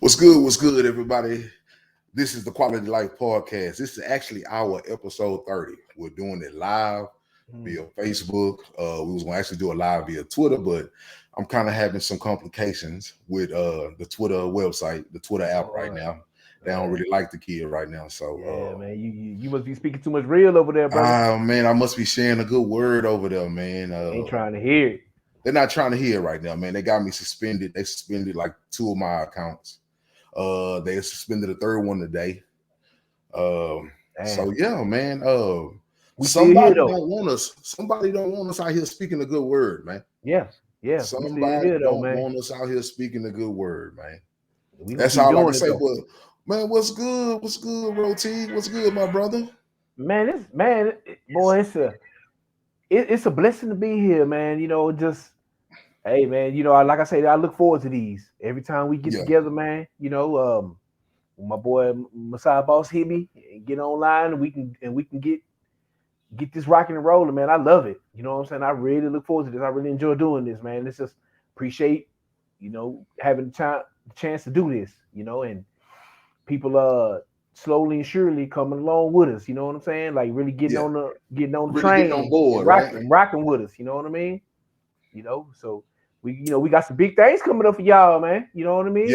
What's good? What's good, everybody? This is the QuaLITy Life podcast. This is actually our episode 30. We're doing it live via Facebook. We was going to actually do it live via Twitter, but I'm kind of having some complications with the Twitter website, the Twitter app right now. They don't really like the kid right now. So yeah, man, you must be speaking too much real over there, brother. man, I must be sharing a good word over there, man. Ain't trying to hear it. They're not trying to hear it right now, man. They got me suspended. They suspended like 2 of my accounts. They suspended the third one today. So yeah, man. Somebody don't want us. Somebody don't want us out here speaking a good word, man. Yeah. Somebody here, don't man. want us out here speaking a good word, man. We That's all I can say. But man, what's good? What's good, Roti? What's good, my brother? Man, it's a blessing to be here, man. You know, just hey, man. You know, like I say, I look forward to these every time we get together, man. You know, when my boy Messiah Boss hit me, get online, and we can get this rocking and rolling, man. I love it. You know what I'm saying? I really look forward to this. I really enjoy doing this, man. It's just appreciate, having the chance to do this, and people slowly and surely coming along with us. You know what I'm saying? Like really getting on the really train, getting on board, and rocking with us. You know what I mean? So we got some big things coming up for y'all, man. You know what I mean?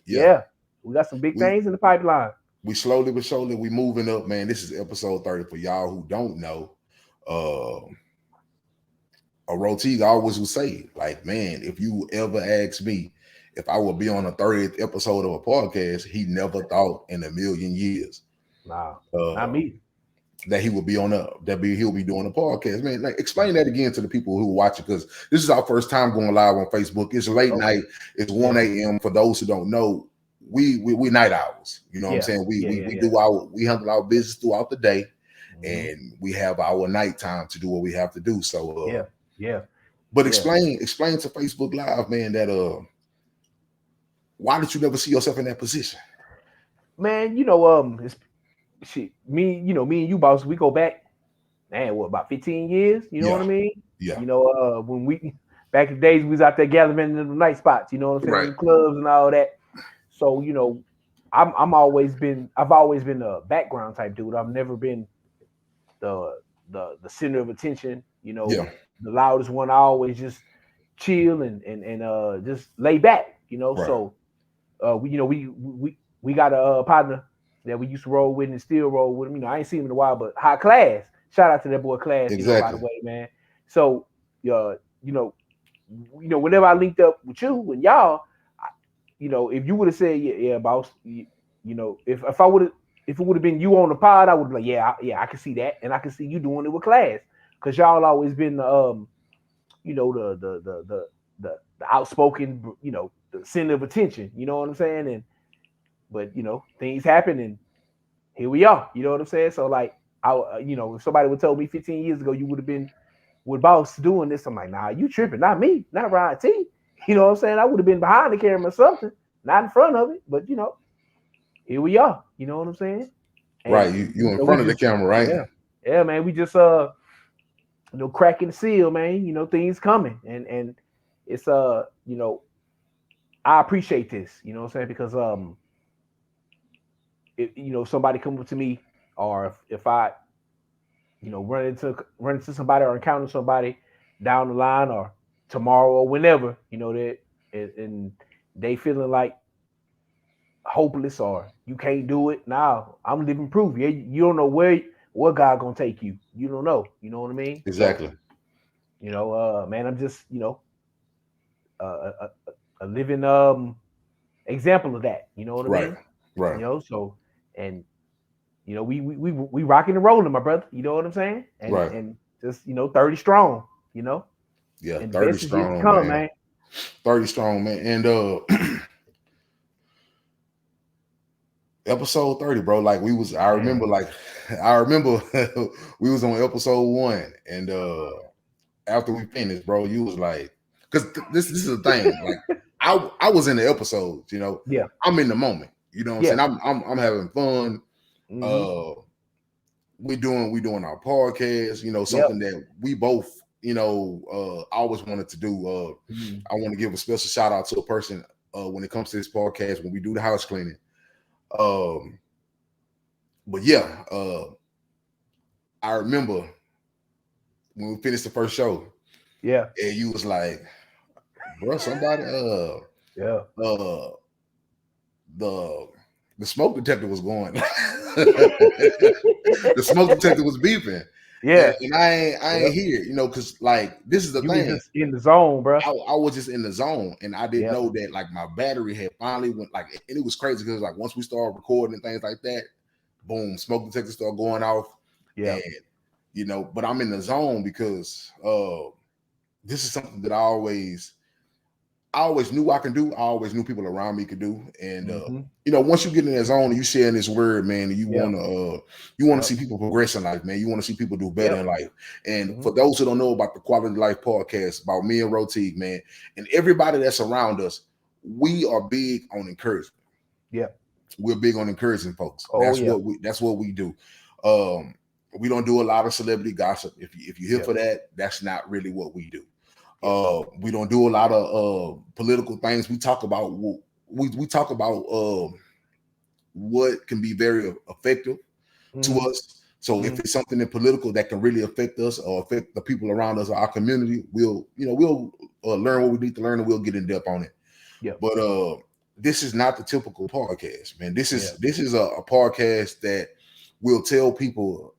Yeah. We got some big things in the pipeline. We slowly but surely we moving up, man. This is episode 30 for y'all who don't know. Roti always would say, like, man, if you ever ask me if I would be on a 30th episode of a podcast, he never thought in a million years. Nah, not me. That he would be on he'll be doing a podcast. Man, like explain that again to the people who watch it, because this is our first time going live on Facebook. It's late night, it's 1 a.m. For those who don't know. We night owls, you know what I'm saying? We handle our business throughout the day, and we have our nighttime to do what we have to do. So But explain to Facebook Live, man, that why did you never see yourself in that position? Man, me and you, boss, we go back, man, what, about 15 years? You know what I mean? Yeah. When we back in the days we was out there gathering in the night spots, you know what I'm saying? Right. In clubs and all that. So, I've always been a background type dude. I've never been the center of attention, the loudest one. I always just chill and just lay back, Right. So we got a partner that we used to roll with and still roll with him. I ain't seen him in a while, but High Class. Shout out to that boy Class, exactly. By the way, man. So whenever I linked up with you and y'all, if you would have said, yeah, boss, if it would have been you on the pod, I would be like, yeah, I can see that, and I can see you doing it with Class, because y'all always been the outspoken, the center of attention. You know what I'm saying? But things happen, and here we are. You know what I'm saying? So like, if somebody would tell me 15 years ago you would have been with Boss doing this, I'm like, nah, you tripping, not me, not Ryan T. You know what I'm saying? I would have been behind the camera or something, not in front of it. But here we are. You know what I'm saying? And, right, you in front of the camera, right? Yeah, man. We just cracking the seal, man. Things coming, and it's I appreciate this. You know what I'm saying? Because somebody come up to me, or if I run into somebody or encounter somebody down the line or tomorrow or whenever, that and they feeling like hopeless or you can't do it. Now I'm living proof. You don't know where God gonna take you. You don't know. You know what I mean? Exactly. So, man, I'm just a living example of that. You know what I mean? Right. So and we rocking and rolling, my brother. You know what I'm saying? And just 30 strong. Yeah, and 30 strong, come, man. 30 strong, man. And episode 30, bro. Like I remember we was on episode 1, and after we finished, bro, you was like, because this is the thing, like I was in the episodes, Yeah, I'm in the moment, you know what I'm saying? I'm having fun. Mm-hmm. We doing our podcast, something that we both always wanted to do. I want to give a special shout out to a person when it comes to this podcast when we do the house cleaning. But yeah, I remember when we finished the first show. Yeah. And you was like, bro, somebody yeah. The smoke detector was going. The smoke detector was beeping. Yeah. And I ain't here, because like this is the you thing. Was just in the zone, bro. I was just in the zone, and I didn't know that like my battery had finally went like, and it was crazy because like once we started recording and things like that, boom, smoke detector started going off. Yeah. And but I'm in the zone because this is something that I always knew I can do. I always knew people around me could do. And once you get in that zone and you sharing this word, man, and you want to see people progress in life, man. You want to see people do better in life. And for those who don't know about the QuaLITy Life podcast, about me and Rotique, man, and everybody that's around us, we are big on encouragement. Yeah. We're big on encouraging folks. Oh, that's what we do. We don't do a lot of celebrity gossip. If you're here for that, that's not really what we do. We don't do a lot of political things. We talk about what can be very effective to us. So if it's something in political that can really affect us or affect the people around us or our community, we'll learn what we need to learn and we'll get in depth on it. Yeah. But this is not the typical podcast, man. This is a podcast that will tell people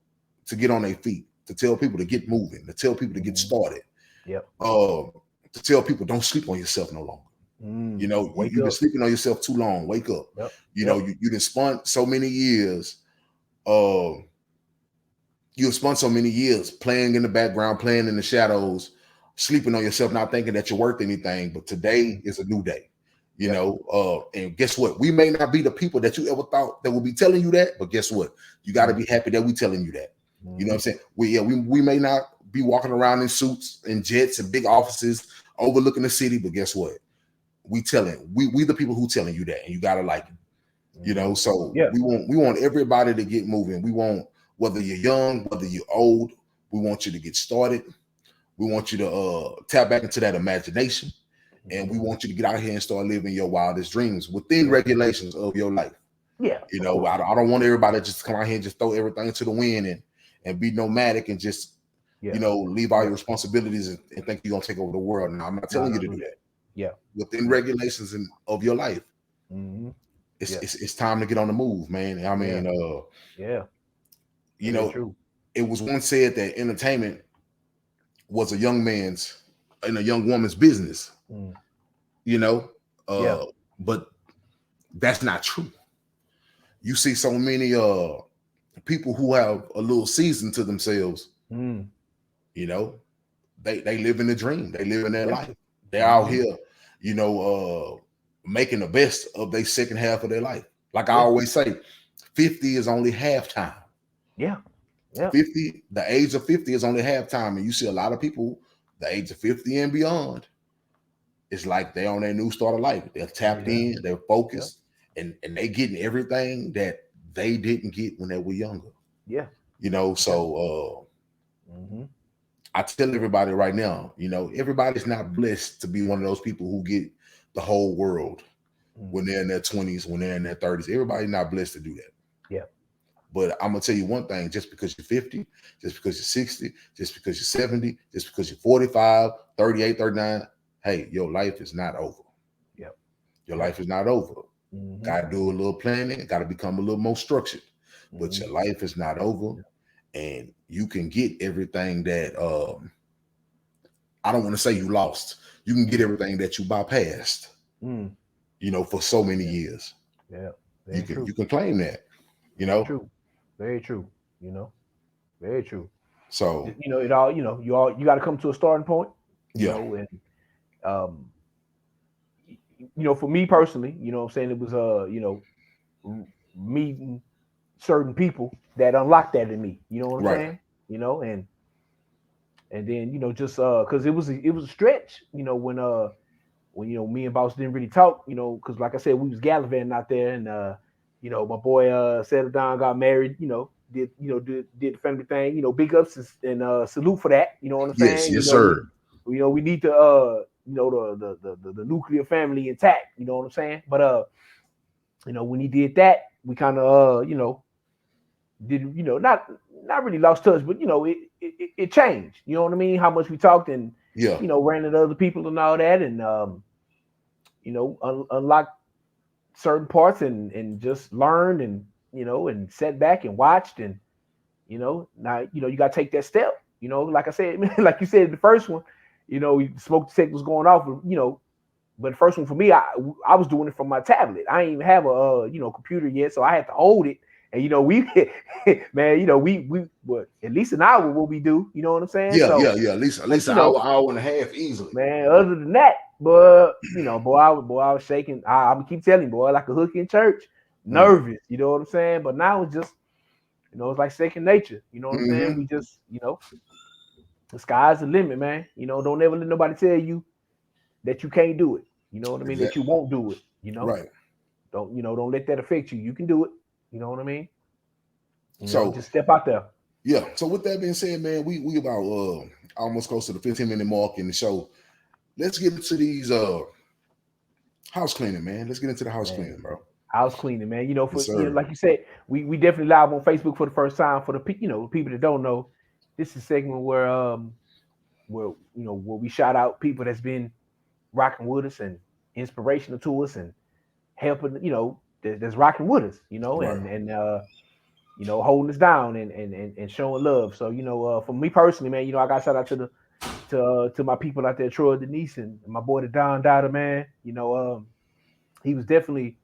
to get on their feet, to tell people to get moving, to tell people to get started. Yep. To tell people don't sleep on yourself no longer. You've been sleeping on yourself too long. Wake up. Yep. You done spent so many years. You spent so many years playing in the background, playing in the shadows, sleeping on yourself, not thinking that you're worth anything. But today is a new day. And guess what? We may not be the people that you ever thought that will be telling you that, but guess what? You got to be happy that we telling you that. You know what I'm saying? We may not be walking around in suits and jets and big offices overlooking the city, but guess what? We the people who telling you that, and you gotta like it. So we want everybody to get moving. We want, whether you're young, whether you're old, we want you to get started. We want you to tap back into that imagination, and we want you to get out here and start living your wildest dreams within regulations of your life. Yeah. I don't want everybody to just come out here and just throw everything to the wind and be nomadic and just leave all your responsibilities and think you're gonna take over the world. Now, I'm not telling you to do that. Yeah. Within regulations of your life, it's time to get on the move, man. I mean, it was once said that entertainment was a young man's and a young woman's business. But that's not true. You see so many people who have a little season to themselves. They live in the dream. They live in their life. They're out here, making the best of their second half of their life. Like I always say, 50 is only halftime. Yeah. 50, the age of 50 is only halftime. And you see a lot of people, the age of 50 and beyond, it's like they're on their new start of life. They're tapped in, they're focused, and they getting everything that they didn't get when they were younger. Yeah. So I tell everybody right now, everybody's not blessed to be one of those people who get the whole world when they're in their 20s, when they're in their 30s. Everybody's not blessed to do that. Yeah. But I'm going to tell you one thing, just because you're 50, just because you're 60, just because you're 70, just because you're 45, 38, 39, hey, your life is not over. Yep. Your life is not over. Got to do a little planning, got to become a little more structured. But your life is not over. And you can get everything that I don't want to say you lost. You can get everything that you bypassed. For so many years. Yeah, you can claim that. True, very true. Very true. So it all. You got to come to a starting point. And for me personally, what I'm saying, it was meeting certain people that unlocked that in me. You know what I'm saying? And then just because it was a stretch. When me and Boss didn't really talk. Because like I said, we was gallivanting out there, and my boy settled down, got married. Did the family thing. Big ups and salute for that. You know what I'm saying? Yes, sir. We need to the nuclear family intact. You know what I'm saying? But when he did that, we kind of did not really lost touch, but it changed. You know what I mean? How much we talked and ran into other people and all that, and unlocked certain parts and just learned and and sat back and watched and now you got to take that step. Like I said, like you said, the first one, smoke detector was going off, but the first one for me, I was doing it from my tablet. I didn't even have a computer yet, so I had to hold it. And we man, we what at least an hour what we do. You know what I'm saying? Yeah. At least an hour and a half easily. Man, other than that, but boy, I was shaking. I'm gonna keep telling you, boy, like a hook in church, nervous. You know what I'm saying? But now it's just, it's like second nature. You know what I'm saying? We just, the sky's the limit, man. Don't ever let nobody tell you that you can't do it. You know what I mean? That you won't do it. Right. Don't let that affect you. You can do it. You know what I mean? So just step out there. Yeah. So with that being said, man, we about almost close to the 15-minute mark in the show. Let's get into these house cleaning, man. Let's get into the house cleaning, bro. House cleaning, man. Like you said, we definitely live on Facebook for the first time. For the people that don't know, this is a segment where we shout out people that's been rocking with us and inspirational to us and helping, that's rocking with us, right. and holding us down and showing love. So, for me personally, man, I got shout out to my people out there, Troy Denise and my boy the Don Dada, man. He was definitely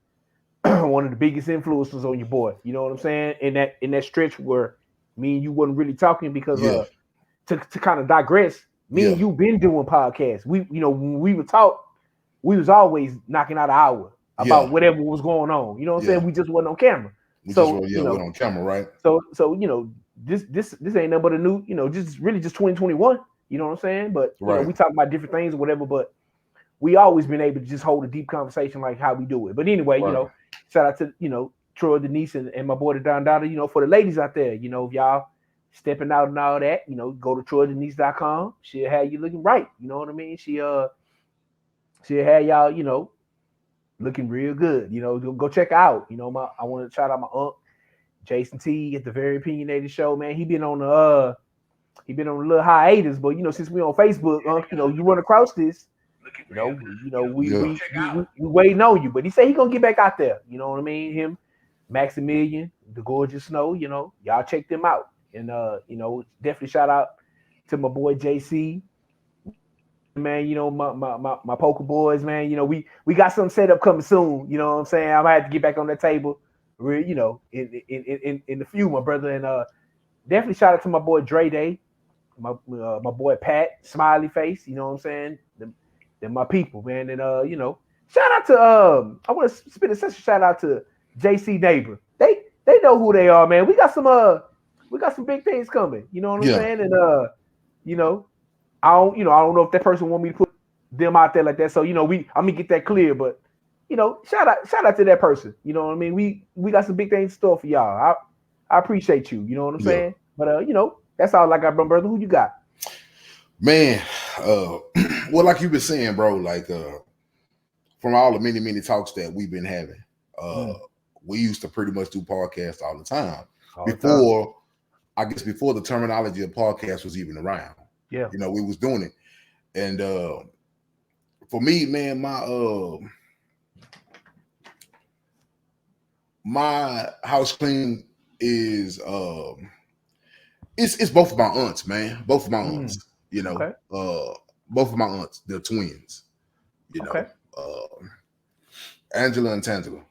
one of the biggest influences on your boy. You know what I'm saying? In that stretch where me and you wasn't really talking because to kind of digress, me and you been doing podcasts. We when we would talk, we was always knocking out an hour about whatever was going on. You know what I'm saying? We just wasn't on camera. We're on camera, right? So this ain't nothing but a new, just 2021. You know what I'm saying? But we talk about different things or whatever, but we always been able to just hold a deep conversation like how we do it. But anyway, shout out to Troy Denise and my boy the Don Dada, for the ladies out there, if y'all stepping out and all that, go to TroyDenise.com. She'll have you looking right. You know what I mean? She'll have y'all, looking real good. Go check her out. I want to shout out my uncle Jason T at the Very Opinionated Show, man. He been on a little hiatus, but since we on Facebook, you run across this, we waiting on you. But he said he gonna get back out there. You know what I mean? Him, Maximilian, the Gorgeous Snow. Y'all check them out, and definitely shout out to my boy JC. Man, my poker boys, man. We got something set up coming soon. You know what I'm saying? I might have to get back on that table, in the few, my brother, and definitely shout out to my boy Dre Day, my boy Pat Smiley Face. You know what I'm saying? They're my people, man. And shout out to I want to spit a special shout out to JC Neighbor. They know who they are, man. We got some big things coming. You know what I'm saying? And I don't know if that person want me to put them out there like that. So I'm gonna get that clear, but shout out to that person. You know what I mean? We got some big things in store for y'all. I appreciate you. You know what I'm saying? But that's all I got, brother. Who you got? Man, well, like you've been saying, bro, like from all the many talks that we've been having, we used to pretty much do podcasts all the time. I guess before the terminology of podcast was even around. Yeah. We was doing it. And for me, man, my house clean is it's both of my aunts, man. Both of my aunts, both of my aunts, they're twins. Angela and Tangela,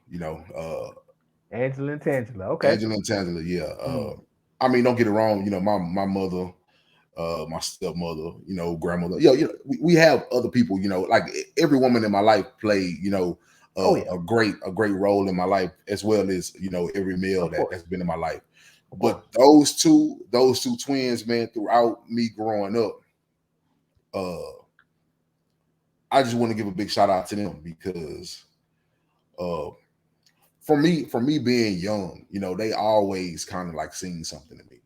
Angela and Tangela, okay. Angela and Tangela, yeah. I mean, don't get it wrong, my mother, my stepmother, grandmother. We have other people, like every woman in my life played, a great role in my life, as well as every male that has been in my life. But those two twins, man, throughout me growing up, I just want to give a big shout out to them because for me being young, they always kind of like seen something in me,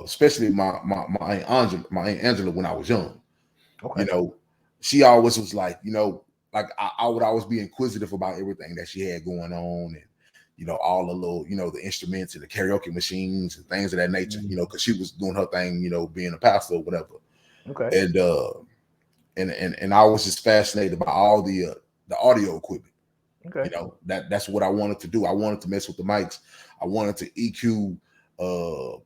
especially my Aunt Angela when I was young. Okay. She always was like, like I would always be inquisitive about everything that she had going on, and all the little, the instruments and the karaoke machines and things of that nature, because she was doing her thing, being a pastor or whatever. Okay. And I was just fascinated by all the audio equipment. Okay. That's what I wanted to do. I wanted to mess with the mics. I wanted to EQ all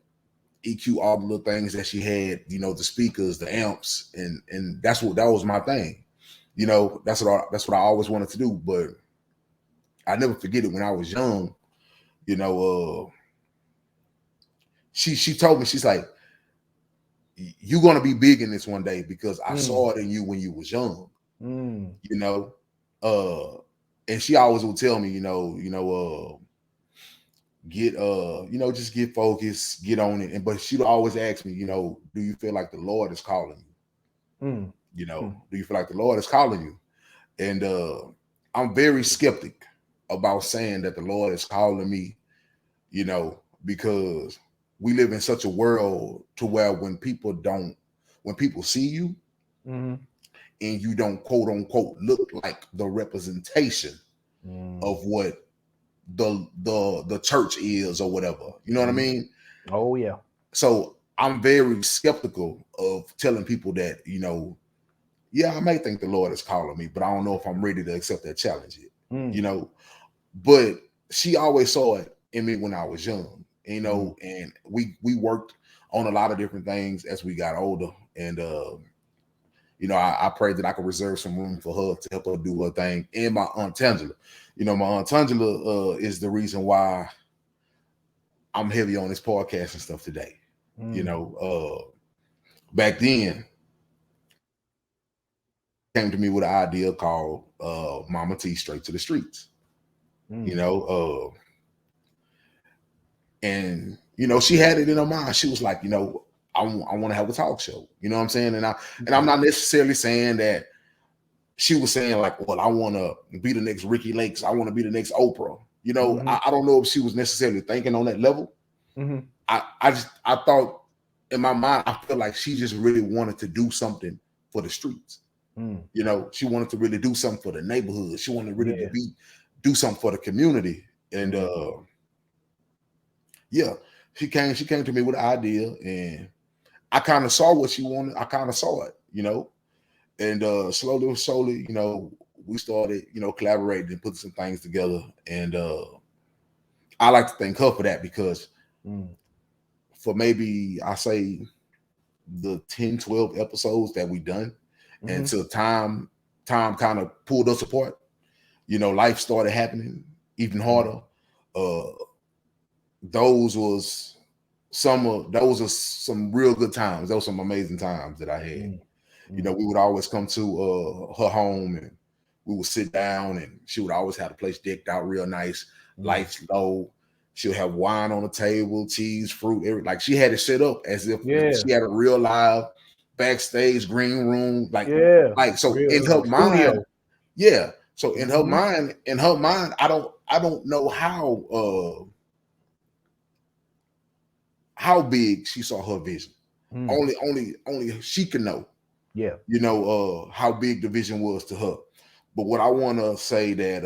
the little things that she had, the speakers, the amps, and that was my thing. That's what I always wanted to do. But I never forget it when I was young. She told me, she's like, "You're gonna be big in this one day because I saw it in you when you was young." And she always would tell me, get just get focused, get on it. But she'd always ask me, do you feel like the Lord is calling you? Do you feel like the Lord is calling you? And I'm very skeptic about saying that the Lord is calling me, because we live in such a world to where when people see you and you don't quote unquote look like the representation of what the church is or whatever, you know what I mean? Oh yeah. So I'm very skeptical of telling people that, I may think the Lord is calling me, but I don't know if I'm ready to accept that challenge yet. But she always saw it in me when I was young, and we worked on a lot of different things as we got older. And I prayed that I could reserve some room for her to help her do her thing. And my Aunt Tangela. My Aunt Tangela is the reason why I'm heavy on this podcast and stuff today. Back then, came to me with an idea called Mama T Straight to the Streets. And she had it in her mind. She was like, I want to have a talk show. You know what I'm saying? And I'm not necessarily saying that she was saying like, well, I want to be the next Ricky Lakes. I want to be the next Oprah. I don't know if she was necessarily thinking on that level. I thought in my mind, I feel like she just really wanted to do something for the streets. She wanted to really do something for the neighborhood. She wanted really to do something for the community. And she came to me with an idea, and I kind of saw what she wanted. I kind of saw it, and slowly, we started, collaborating and putting some things together. And I like to thank her for that, because for maybe I say the 10, 12 episodes that we done, until time kind of pulled us apart, life started happening even harder. Those was some real good times. Those were some amazing times that I had. We would always come to her home, and we would sit down, and she would always have the place decked out real nice, lights low. She'll have wine on the table, cheese, fruit, like she had it set up as if she had a real live backstage green room, so real, in her mind, studio. So in her mind, I don't know how big she saw her vision. Only she can know. How big the vision was to her. But what I want to say that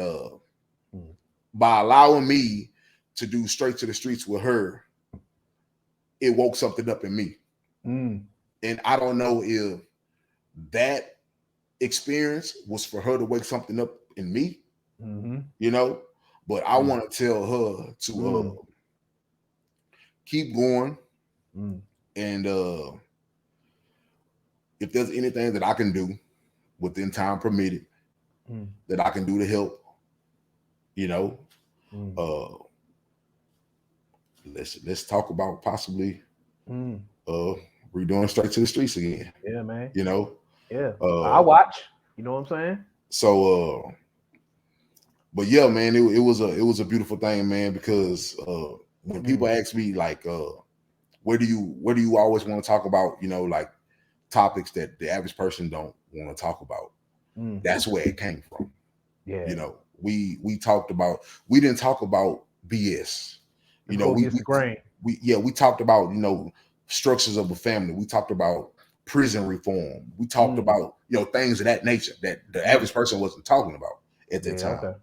by allowing me to do Straight to the Streets with her, it woke something up in me. And I don't know if that experience was for her to wake something up in me, but I want to tell her to keep going. And if there's anything that I can do within time permitted, that I can do to help, let's talk about possibly redoing Straight to the Streets again. Yeah, man. I watch. You know what I'm saying? So but yeah, man, it was a beautiful thing, man, because when people ask me like where do you always want to talk about, like topics that the average person don't want to talk about, that's where it came from. We talked about, we didn't talk about BS. We talked about, structures of a family. We talked about prison reform. We talked about, things of that nature that the average person wasn't talking about at that time. Okay.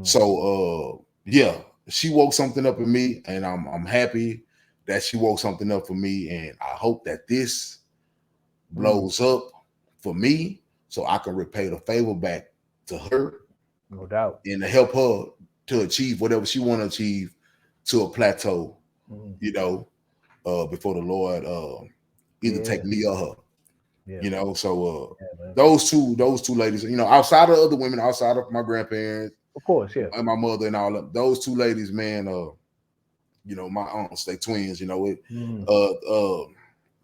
So she woke something up in me, and I'm happy that she woke something up for me, and I hope that this blows up for me so I can repay the favor back to her. No doubt. And to help her to achieve whatever she want to achieve to a plateau, before the Lord either take me or her. So those two ladies, outside of other women, outside of my grandparents, of course, and my mother and all of those two ladies, man, my aunts, they twins,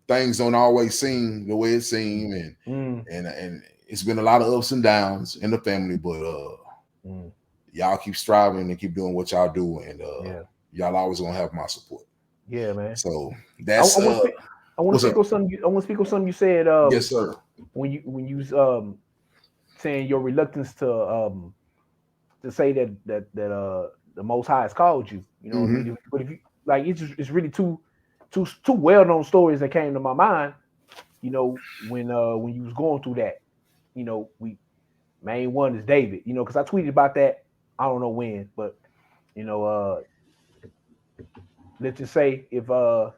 things don't always seem the way it seemed, and it's been a lot of ups and downs in the family, but y'all keep striving and keep doing what y'all do, and y'all always gonna have my support. Yeah, man. So that's I want to speak on something. I want to speak on something you said. Yes, sir. When you saying your reluctance to say that the Most High has called you. You know what I mean? But if you like, it's really two well known stories that came to my mind. When you was going through that, main one is David. Because I tweeted about that. I don't know when, but let's just say if the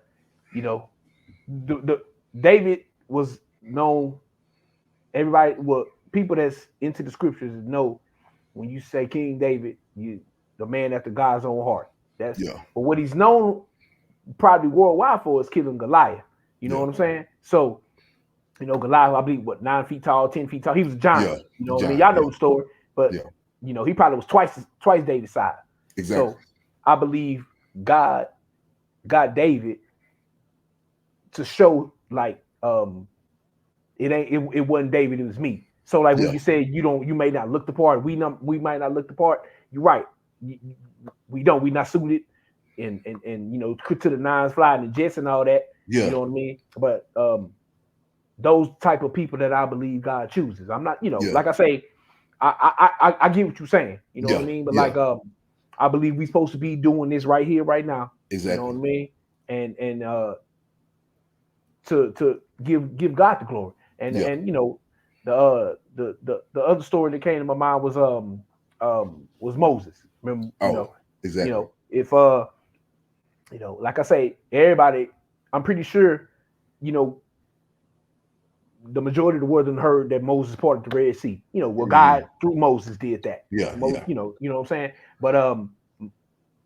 David was known, everybody, people that's into the scriptures know when you say King David, the man after God's own heart. But what he's known probably worldwide for is killing Goliath. You know what I'm saying? So, Goliath, I believe, 9 feet tall, 10 feet tall. He was a giant. You know what I mean? Y'all know the story, but he probably was twice David's size. Exactly. So I believe God got David to show like it wasn't David, it was me. So like when you said you may not look the part, we might not look the part. You're right. We not suited and to the nines, flying the jets and all that. You know what I mean? But those type of people that I believe God chooses. I'm not, like I say, I get what you're saying. You know what I mean? But like I believe we're supposed to be doing this right here, right now. Exactly. You know what I mean? And to give God the glory. And the other story that came to my mind was Moses. Remember, exactly. If like I say, everybody, I'm pretty sure, the majority of the world heard that Moses parted the Red Sea. God through Moses did that. You know what I'm saying? But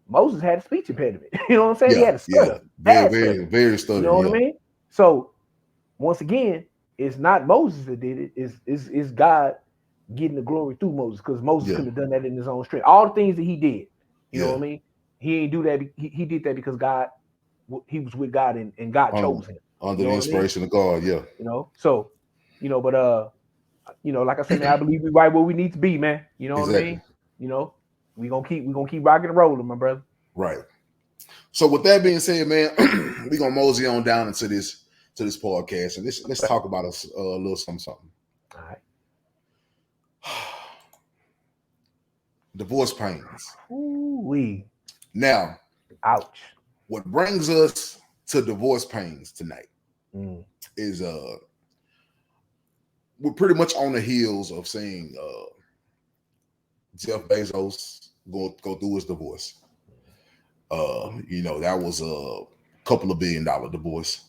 Moses had a speech impediment. You know what I'm saying? He had a stutter. Very stutter. You know what I mean? So once again, it's not Moses that did it. It's God getting the glory through Moses, because Moses couldn't have done that in his own strength. All the things that he did, you know what I mean? He ain't do that. He did that because he was with God and God chose him. Under the inspiration of God, So, but like I said, man, I believe we right where we need to be, man. You know what I mean? We're gonna keep rocking and rolling, my brother. Right. So with that being said, man, we're gonna mosey on down into this podcast, and let's talk about a little something. All right. Divorce pains. Ooh-wee. Now, ouch. What brings us to divorce pains tonight is we're pretty much on the heels of seeing Jeff Bezos go through his divorce. That was a couple of $1 billion divorce.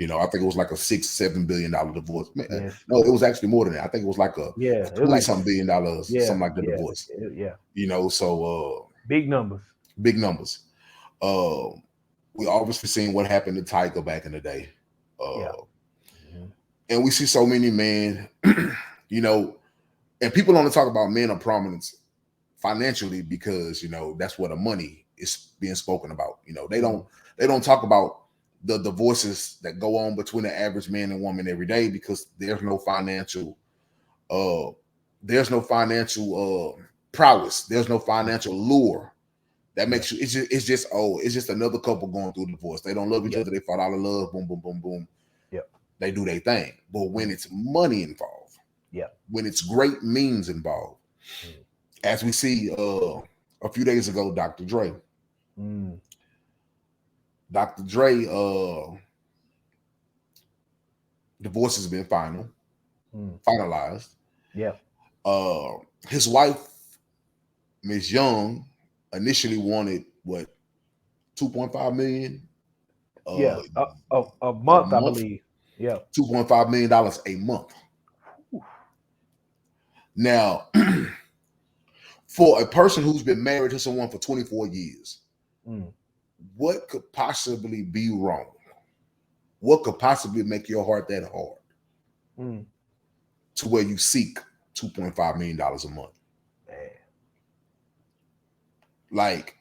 I think it was like a $6-7 billion divorce. Yes. No, it was actually more than that. I think it was like a $20-something billion, something like the divorce. So big numbers. Big numbers. We obviously seen what happened to Tiger back in the day. And we see so many men, and people only talk about men of prominence financially because that's where the money is being spoken about. They don't talk about the divorces that go on between the average man and woman every day, because there's no financial prowess, there's no financial lure that makes you. It's just another couple going through divorce. They don't love each other. They fall out of love. Boom, boom, boom, boom. They do their thing. But when it's money involved, when it's great means involved, as we see a few days ago, Dr. Dre. Divorce has been finalized. Yeah. His wife, Ms. Young, initially wanted what, 2.5 million Yeah. A a month, I month, believe. Yeah. $2.5 million a month. Oof. Now, for a person who's been married to someone for 24 years, what could possibly be wrong? What could possibly make your heart that hard to where you seek $2.5 million a month? Man. Like,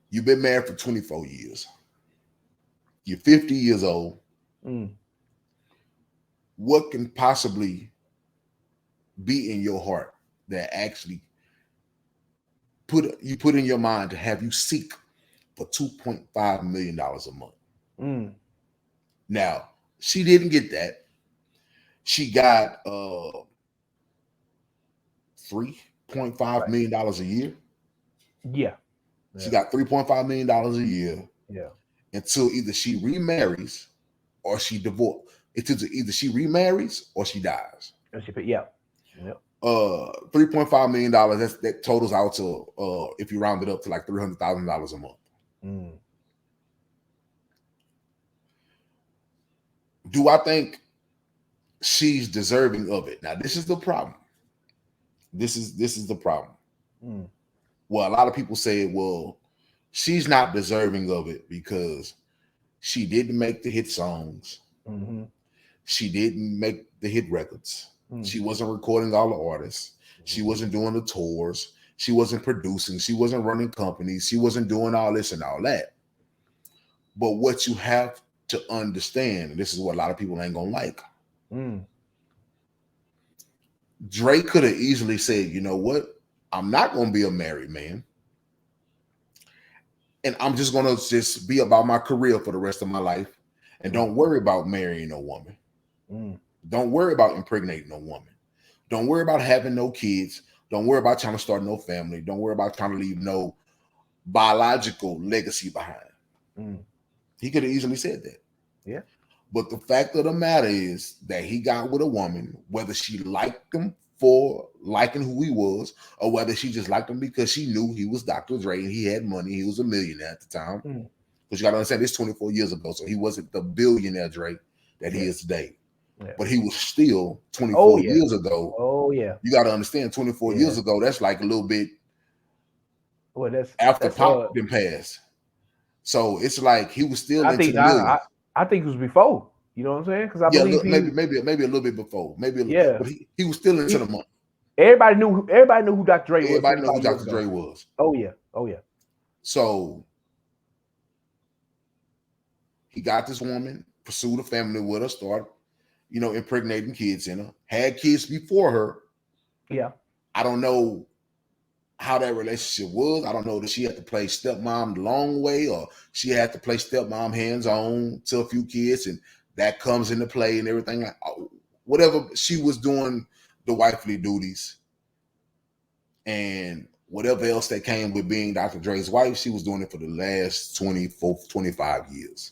you've been married for 24 years. You're 50 years old. What can possibly be in your heart that actually put in your mind to have you seek for $2.5 million a month? Now, she didn't get that. She got $3.5 million a year. Yeah. She got $3.5 million a year. Yeah. Until either she remarries or she divorces. It's either she remarries or she dies. Yeah. $3.5 million. That totals out to if you round it up to like $300,000 a month. Do I think she's deserving of it? Now, this is the problem. This is the problem. Well, a lot of people say, well, she's not deserving of it because she didn't make the hit songs. She didn't make the hit records. She wasn't recording all the artists. She wasn't doing the tours. She wasn't producing. She wasn't running companies. She wasn't doing all this and all that. But what you have to understand, and this is what a lot of people ain't gonna like, Drake could have easily said, you know what? I'm not gonna be a married man. And I'm just gonna just be about my career for the rest of my life. And don't worry about marrying a woman. Don't worry about impregnating a woman. Don't worry about having no kids. Don't worry about trying to start no family. Don't worry about trying to leave no biological legacy behind. He could have easily said that. Yeah. But the fact of the matter is that he got with a woman, whether she liked him for liking who he was, or whether she just liked him because she knew he was Dr. Dre and he had money. He was a millionaire at the time. Because you got to understand, this 24 years ago, so he wasn't the billionaire Dre that he is today. But he was still 24 years ago. Oh, yeah. You got to understand, 24 years ago, that's like a little bit after Pop been passed. So it's like he was still into the millions. I think it was before. You know what I'm saying? Because I believe maybe a little bit before. But he was still into the money. Everybody knew who Dr. Dre was. Everybody knew who Dr. Dre was. Oh yeah. So he got this woman, pursued a family with her, started, impregnating kids in her, had kids before her. Yeah. I don't know how that relationship was. I don't know that she had to play stepmom the long way or she had to play stepmom hands-on to a few kids, and that comes into play and everything. Whatever she was doing, the wifely duties and whatever else that came with being Dr. Dre's wife, she was doing it for the last 24, 25 years.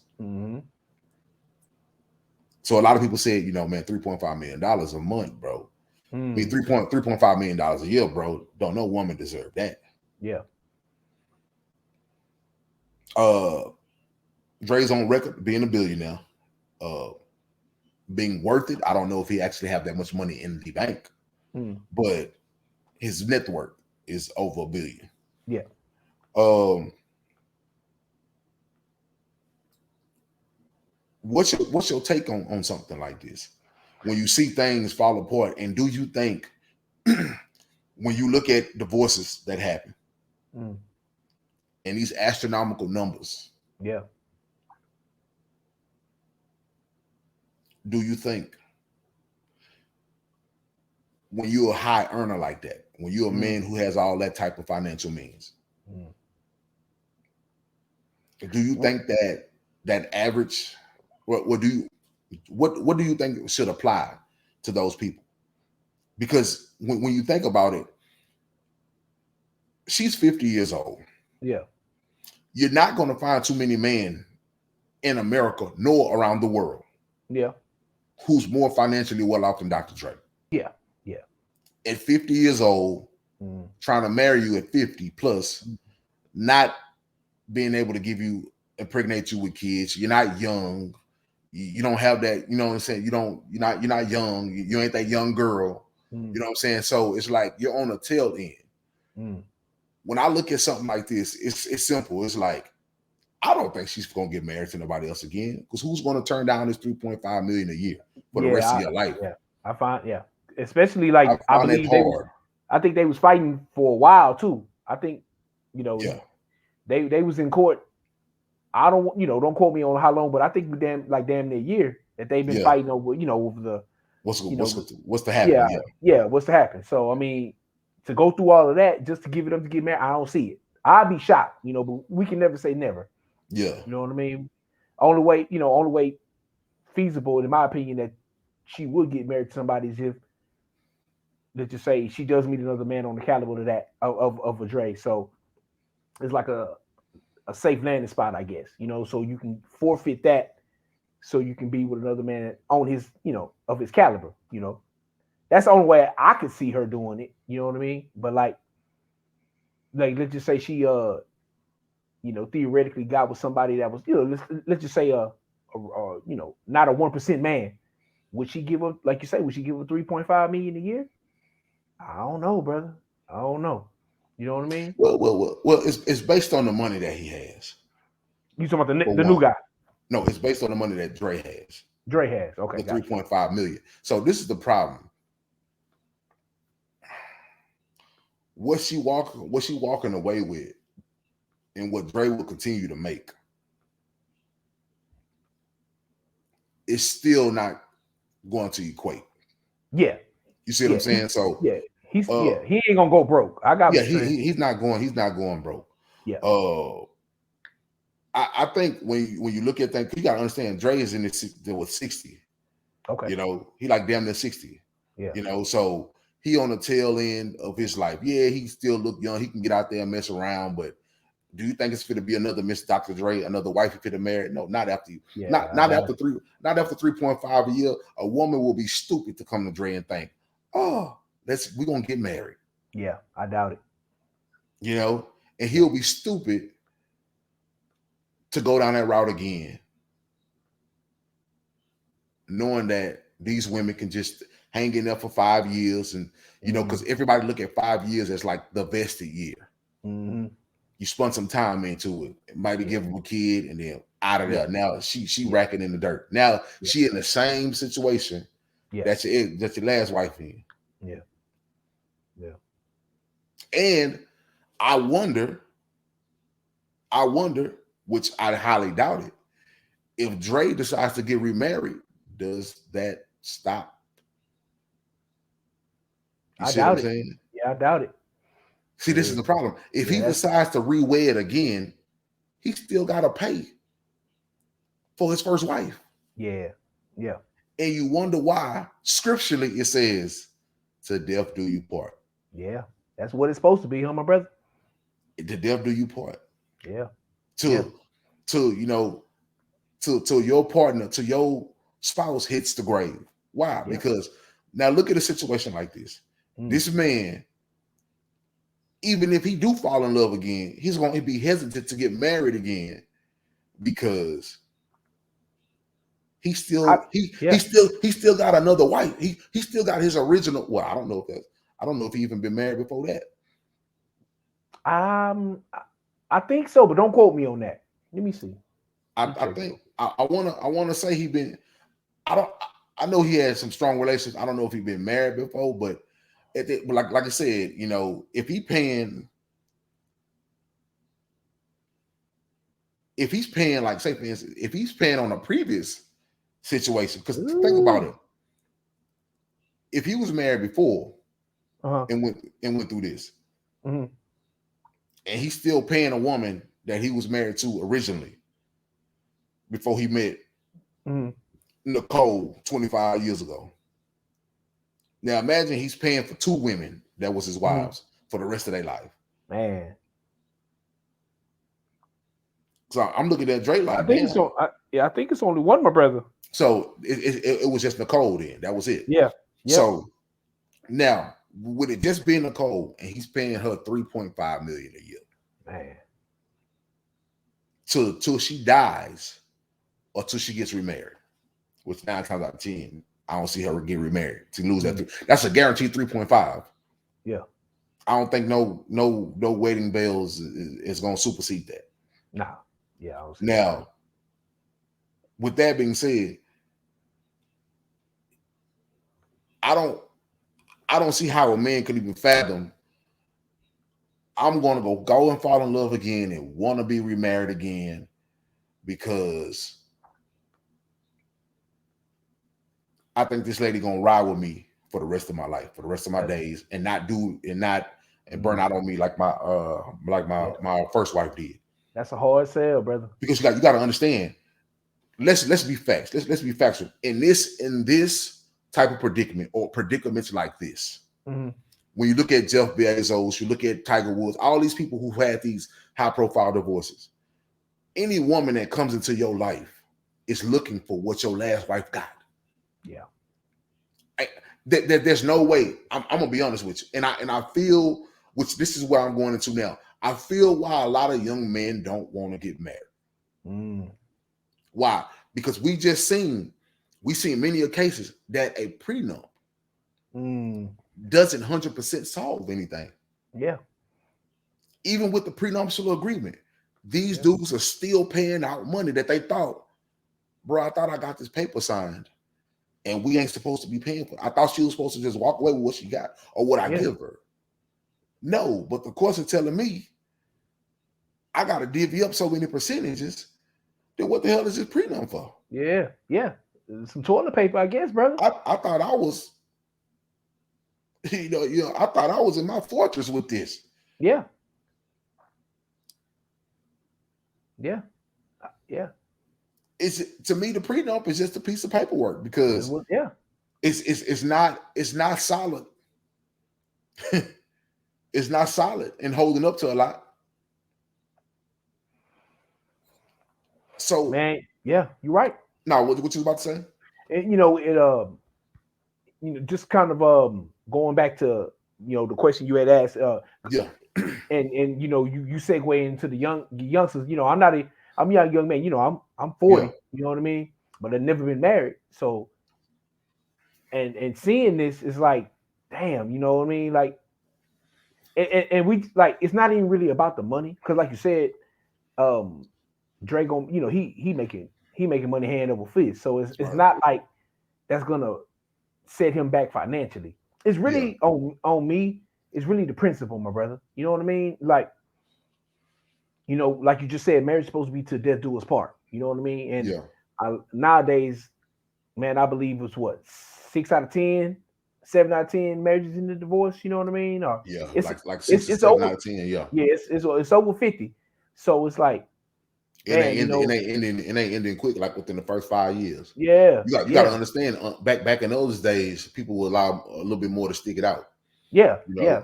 So a lot of people said, man, $3.5 million a month, bro. I mean, $3.5 million a year, bro. Don't no woman deserve that. Yeah. Dre's on record being a billionaire. Being worth it. I don't know if he actually have that much money in the bank, but his net worth is over $1 billion. Yeah. What's your take on something like this? When you see things fall apart, and do you think when you look at divorces that happen and these astronomical numbers, do you think when you're a high earner like that, when you're a man who has all that type of financial means, do you think that average, what do you think should apply to those people? Because when you think about it, she's 50 years old. Yeah. You're not going to find too many men in America nor around the world who's more financially well off than Dr. Dre. Yeah. At 50 years old, trying to marry you at 50 plus, not being able to impregnate you with kids. You're not young. You don't have that, you know what I'm saying? You're not young. You ain't that young girl. You know what I'm saying? So it's like you're on a tail end. When I look at something like this, it's simple. It's like, I don't think she's gonna get married to nobody else again. Because who's gonna turn down this $3.5 million a year for the rest of your life? Yeah, I find especially like I find believe that hard. I think they was fighting for a while too. I think they was in court. I don't quote me on how long, but I think damn near a year that they've been fighting over over the what's to happen. What's to happen. So I mean, to go through all of that just to give it up to get married, I don't see it. I'd be shocked, but we can never say never. Yeah. You know what I mean? Only way feasible, in my opinion, that she would get married to somebody is if, let's just say, she does meet another man on the caliber of that of a Dre. So it's like a safe landing spot, I guess. So you can forfeit that, so you can be with another man on his, of his caliber. That's the only way I could see her doing it. You know what I mean? But like let's just say she theoretically got with somebody that was, let's just say not a 1% man. Would she give up, like you say, would she give up $3.5 million a year? I don't know, brother. I don't know. You know what I mean? Well, it's based on the money that he has. You talking about the new guy? No, it's based on the money that Dre has. Dre has, okay. The $3.5 million. So this is the problem. What's she walking away with, and what Dre will continue to make, is still not going to equate. Yeah. You see what I'm saying? So he ain't gonna go broke. I got he's not going broke. Yeah. I think when you look at that, you gotta understand Dre is in with 60. Okay. He like damn near 60. Yeah. So he on the tail end of his life. Yeah, he still look young. He can get out there and mess around, but do you think it's going to be another Miss Dr. Dre, another wife he could have married? No, not after you. Yeah, not after 3.5 a year. A woman will be stupid to come to Dre and think, oh, we're gonna get married. Yeah, I doubt it. And he'll be stupid to go down that route again, knowing that these women can just hang in there for 5 years, and because everybody look at 5 years as like the vested year. Mm-hmm. You spent some time into it. Maybe give him a kid and then out of there. Now she racking in the dirt. Now she in the same situation that your last wife in. Yeah. Yeah. And I wonder, which I highly doubt it, if Dre decides to get remarried, does that stop? I doubt it. Saying? Yeah, I doubt it. See, this is the problem. If he decides to re-wed again, he still got to pay for his first wife. Yeah. Yeah. And you wonder why scripturally it says, to death do you part. Yeah. That's what it's supposed to be, huh, my brother? To death do you part. Yeah. To your partner, to your spouse hits the grave. Why? Yeah. Because now look at a situation like this. This man, even if he do fall in love again, he's going to be hesitant to get married again because he still got another wife. He still got his original. Well, I don't know if he even been married before that. I think so, but don't quote me on that. Let me see. I want to say he been. I know he had some strong relations. I don't know if he been married before, but like I said, if he's paying, like, say for instance, if he's paying on a previous situation, because think about it, if he was married before and went through this, and he's still paying a woman that he was married to originally before he met Nicole 25 years ago. Now imagine he's paying for 2 women that was his wives for the rest of their life. Man. So I'm looking at Dre like, I think it's only one, my brother. So it was just Nicole then. That was it. Yeah. Yep. So now, with it just being Nicole, and he's paying her $3.5 million a year, man, till she dies or till she gets remarried, which 9 times out of 10, I don't see her get remarried to lose that. That's a guaranteed 3.5. Yeah, I don't think no wedding bells is going to supersede that. Nah, yeah. I don't see Now, that. With that being said, I don't see how a man could even fathom I'm going to go and fall in love again and want to be remarried again because I think this lady going to ride with me for the rest of my life, for the rest of my days, and burn out on me like my first wife did. That's a hard sell, brother. Because you got to understand. Let's be facts. Let's be factual. In this type of predicament or predicaments like this, when you look at Jeff Bezos, you look at Tiger Woods, all these people who had these high-profile divorces, any woman that comes into your life is looking for what your last wife got. Yeah. There's no way. I'm gonna be honest with you, and I feel, which this is where I'm going into now. I feel why a lot of young men don't want to get married. Why? Because we seen many cases that a prenup doesn't 100% solve anything. Yeah. Even with the prenuptial agreement, these dudes are still paying out money that they thought, bro, I thought I got this paper signed and we ain't supposed to be paying for it. I thought she was supposed to just walk away with what she got or what I give her. No, but the courts are telling me I got to divvy up so many percentages. Then what the hell is this prenup for? Yeah. Some toilet paper, I guess, brother. I thought I was, I thought I was in my fortress with this. Yeah. To me, the prenup is just a piece of paperwork because it's not solid. It's not solid and holding up to a lot. So, man, yeah, you're right. Now, what you was about to say? And, just kind of going back to the question you had asked. And you segue into the youngsters. I'm a young man. I'm 40. Yeah. You know what I mean? But I've never been married. So, and seeing this is like, damn. You know what I mean? Like, and we like it's not even really about the money because, like you said, Drake he making money hand over fist. So it's not like that's gonna set him back financially. It's really on me. It's really the principle, my brother. You know what I mean? Like, like you just said, marriage is supposed to be to death do us part. You know what I mean? And nowadays, man, I believe it's what 6 out of 10, 7 out of 10 marriages in the divorce. You know what I mean? Or it's like 6 or 7 out of 10. Yeah, it's over 50. So it's like. It ain't ending quick like within the first 5 years. Yeah, you got to understand. Back in those days, people would allow a little bit more to stick it out. Yeah,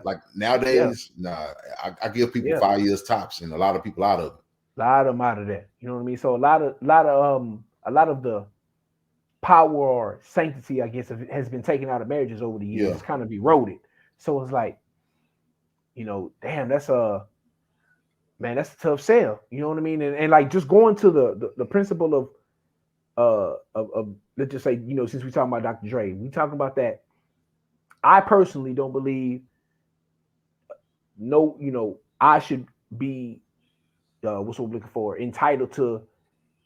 Like nowadays, I give people 5 years tops, and a lot of people out of it. A lot of them out of that. You know what I mean? So a lot of the power or sanctity, I guess, has been taken out of marriages over the years. It's kind of eroded. So it's like, damn, that's a tough sell. You know what I mean? And like just going to the principle of let's just say, since we talking about Dr. Dre, we talking about that. I personally don't believe I should be what's what we're looking for, entitled to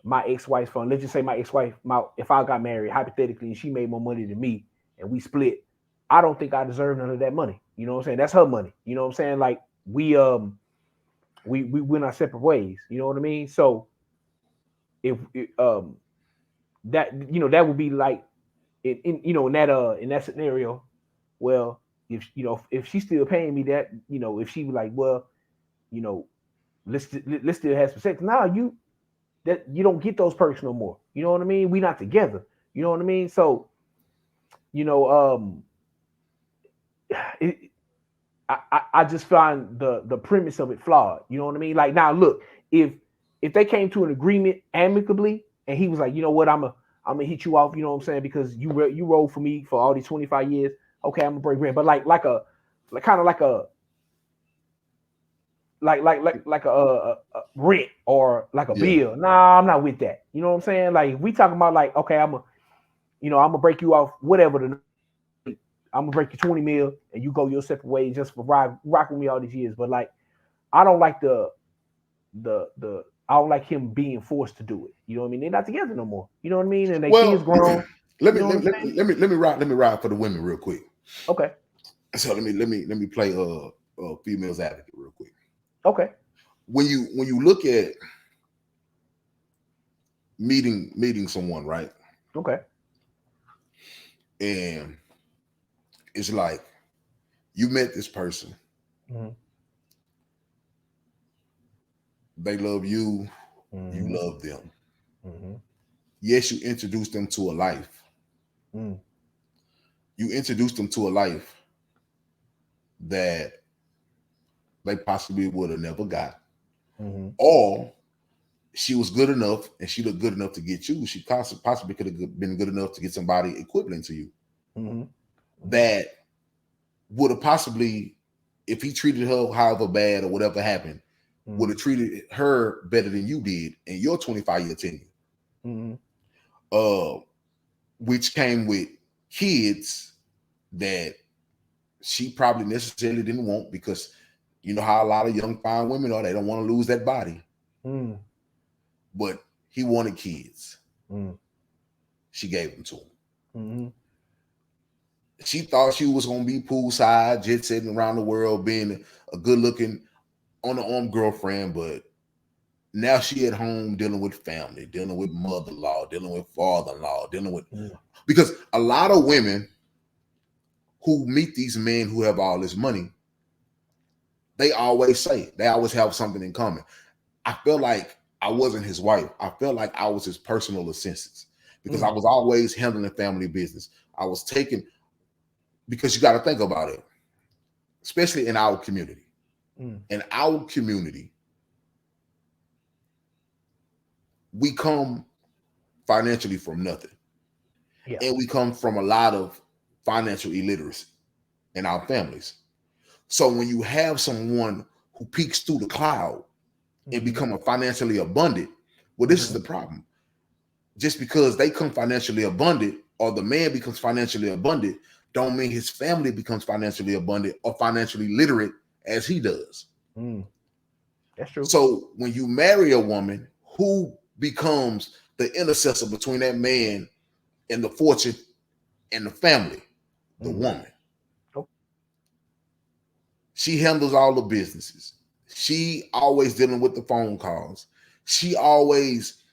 my ex-wife's fund. Let's just say my ex-wife, if I got married hypothetically and she made more money than me and we split, I don't think I deserve none of that money. You know what I'm saying? That's her money. You know what I'm saying? Like we went our separate ways. You know what I mean? So if that that would be like in that scenario. Well, if she's still paying me that, if she was like, well, let's still have some sex. Now you don't get those perks no more. You know what I mean? We not together. You know what I mean? So, I just find the premise of it flawed. You know what I mean? Like now, look, if they came to an agreement amicably, and he was like, you know what, I'm I'm gonna hit you off, you know what I'm saying? Because you roll for me for all these 25 years. Okay, I'm gonna break rent, but like a like kind of like a like a rent or like a bill. Nah, I'm not with that. You know what I'm saying? Like we talking about like, okay, I'm gonna break you off whatever I'm gonna break you 20 mil and you go your separate ways just for rock with me all these years. But like I don't like I don't like him being forced to do it. You know what I mean? They're not together no more. You know what I mean? And they kids grown. let me ride for the women real quick. Okay. So let me play females advocate real quick. Okay. When you look at meeting someone, right? Okay. And it's like you met this person. Mm-hmm. They love you. Mm-hmm. You love them. Mm-hmm. Yes, you introduced them to a life. Mm. You introduced them to a life that they possibly would have never got. Mm-hmm. Or she was good enough and she looked good enough to get you. She possibly could have been good enough to get somebody equivalent to you. Mm-hmm. That would have possibly, if he treated her however bad or whatever happened, would have treated her better than you did in your 25-year tenure. Mm-hmm. Which came with kids that she probably necessarily didn't want, because you know how a lot of young fine women are. They don't want to lose that body. Mm. But he wanted kids. Mm. She gave them to him. Mm-hmm. She thought she was going to be poolside, jet setting around the world, being a good looking on the arm girlfriend, but now she at home dealing with family, dealing with mother-in-law, dealing with father-in-law, dealing with because a lot of women who meet these men who have all this money, they always have something in common. I feel like I wasn't his wife. I felt like I was his personal assistant, because I was always handling family business. I was taking, because you got to think about it, especially in our community. In our community, we come financially from nothing. Yeah. And we come from a lot of financial illiteracy in our families. So when you have someone who peeks through the cloud and become a financially abundant, well, this is the problem. Just because they come financially abundant or the man becomes financially abundant, don't mean his family becomes financially abundant or financially literate as he does. That's true. So when you marry a woman, who becomes the intercessor between that man and the fortune and the family? The woman. Okay. She handles all the businesses. She always dealing with the phone calls. She always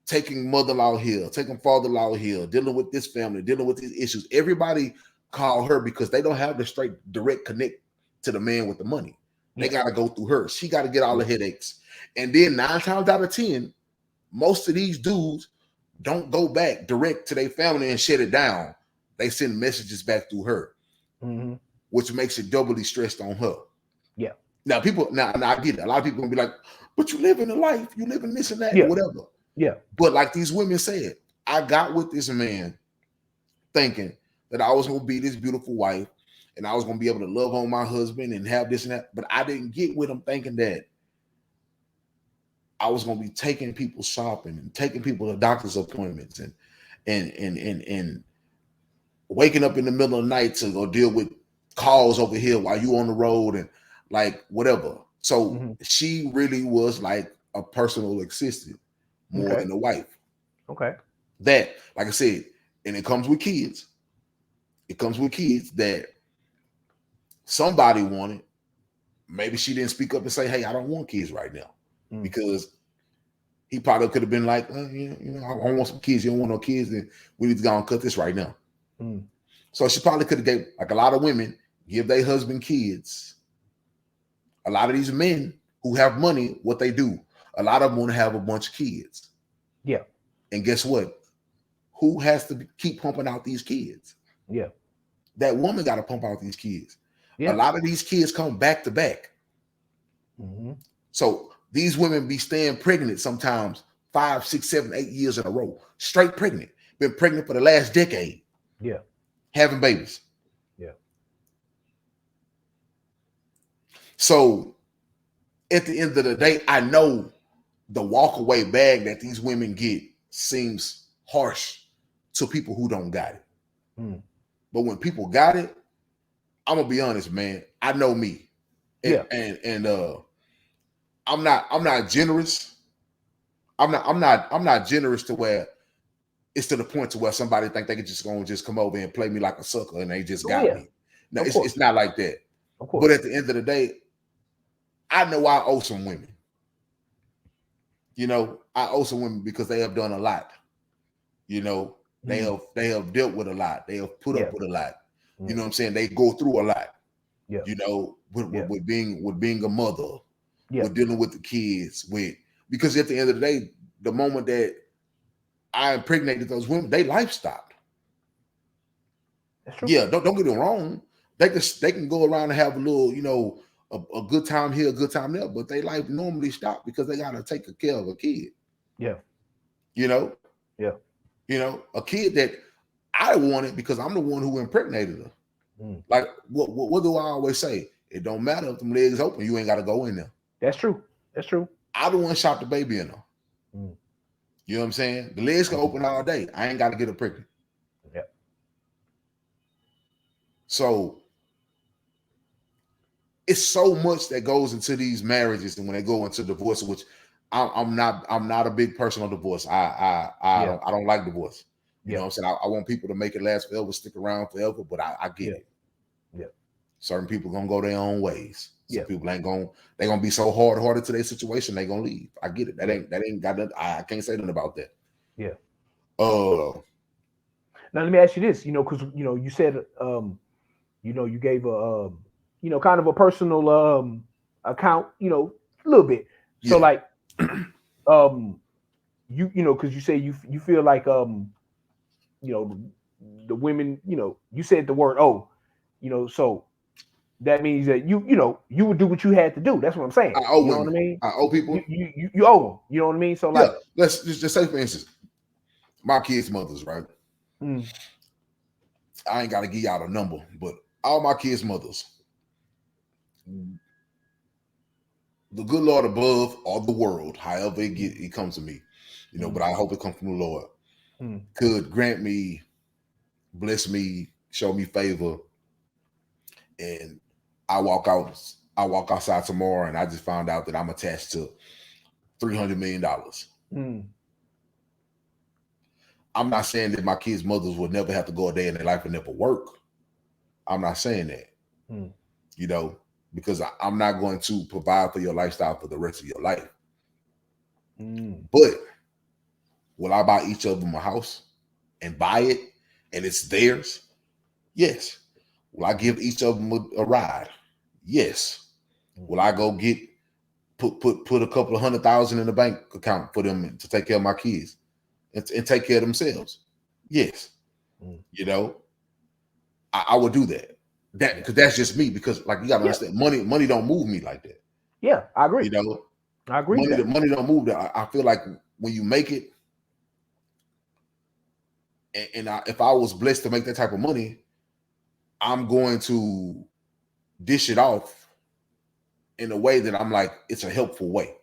taking mother-in-law here, taking father-in-law here, dealing with this family, dealing with these issues. Everybody call her because they don't have the straight direct connect to the man with the money. They got to go through her. She got to get all the headaches. And then 9 times out of 10, most of these dudes don't go back direct to their family and shut it down. They send messages back through her, which makes it doubly stressed on her. Yeah. Now, I get it. A lot of people gonna be like, but you live in a life, you live in this and that, whatever. Yeah. But like these women said, I got with this man thinking that I was gonna be this beautiful wife and I was gonna be able to love on my husband and have this and that. But I didn't get with him thinking that I was gonna be taking people shopping and taking people to doctor's appointments and waking up in the middle of the night to go deal with calls over here while you on the road and like whatever. So she really was like a personal assistant more than a wife. Okay. That, like I said, and it comes with kids. It comes with kids that somebody wanted. Maybe she didn't speak up and say, "Hey, I don't want kids right now," because he probably could have been like, I want some kids. You don't want no kids, then we need to go and cut this right now. So she probably could have gave, like a lot of women, give their husband kids. A lot of these men who have money, what they do, a lot of them want to have a bunch of kids. Yeah. And guess what? Who has to keep pumping out these kids? Yeah. That woman got to pump out these kids. Yeah. A lot of these kids come back to back. So these women be staying pregnant sometimes 5, 6, 7, 8 years in a row, straight pregnant. been pregnant for the last decade. Yeah. Having babies. Yeah. So at the end of the day, I know the walkaway bag that these women get seems harsh to people who don't got it. But when people got it, I'm gonna be honest, man. I know me. And, and I'm not generous. I'm not generous to where it's to the point to where somebody think they can just gonna just come over and play me like a sucker and they just got me. No, it's not like that. But at the end of the day, I know I owe some women. You know, I owe some women because they have done a lot. You know, they have dealt with a lot. They have put up with a lot. You know what I'm saying? They go through a lot. Yeah. You know, with being a mother, with dealing with the kids, because at the end of the day, the moment that I impregnated those women, their life stopped. That's true. Yeah, don't get it wrong. They can go around and have a little, you know, a good time here, a good time there, but their life normally stop because they gotta take care of a kid. Yeah. You know? Yeah. You know, a kid that I wanted because I'm the one who impregnated her. Like what do I always say? It don't matter if them legs open, you ain't gotta go in there. That's true. That's true. I the one shot the baby in her. You know what I'm saying? The legs can open all day. I ain't gotta get her pregnant. Yeah. So it's so much that goes into these marriages, and when they go into divorce, which I'm not a big person on divorce. I don't like divorce. You know what I'm saying? I want people to make it last forever, stick around forever, but I get it. Yeah. Certain people gonna go their own ways. Some people ain't gonna be so hard-hearted to their situation, they gonna leave. I get it. That ain't got nothing. I can't say nothing about that. Yeah. Now let me ask you this, you know, because you know, you said you know, you gave a you know, kind of a personal account, you know, a little bit. So like you know, because you say you feel like you know, the women, you know, you said the word you know, so that means that you know, you would do what you had to do. That's what I'm saying. I owe you know women. what I mean? I owe people. You owe them. You know what I mean? So like, let's just say for instance, my kids' mothers, right? I ain't gotta give y'all a number, but all my kids' mothers, the good Lord above or the world, however it comes to me, you know, but I hope it comes from the Lord, could grant me, bless me, show me favor, and I walk outside tomorrow and I just found out that I'm attached to $300 million. I'm not saying that my kids' mothers would never have to go a day in their life and never work. I'm not saying that, you know, because I'm not going to provide for your lifestyle for the rest of your life. But will I buy each of them a house and buy it and it's theirs? Yes. Will I give each of them a ride? Yes. Will I go put a couple of $100,000 in the bank account for them to take care of my kids and take care of themselves? Yes. You know, I would do that. Because that's just me. Because like you gotta understand, money don't move me like that. Yeah, I agree. You know, I agree. Money don't move that. I feel like when you make it, and if I was blessed to make that type of money, I'm going to dish it off in a way that I'm like, it's a helpful way.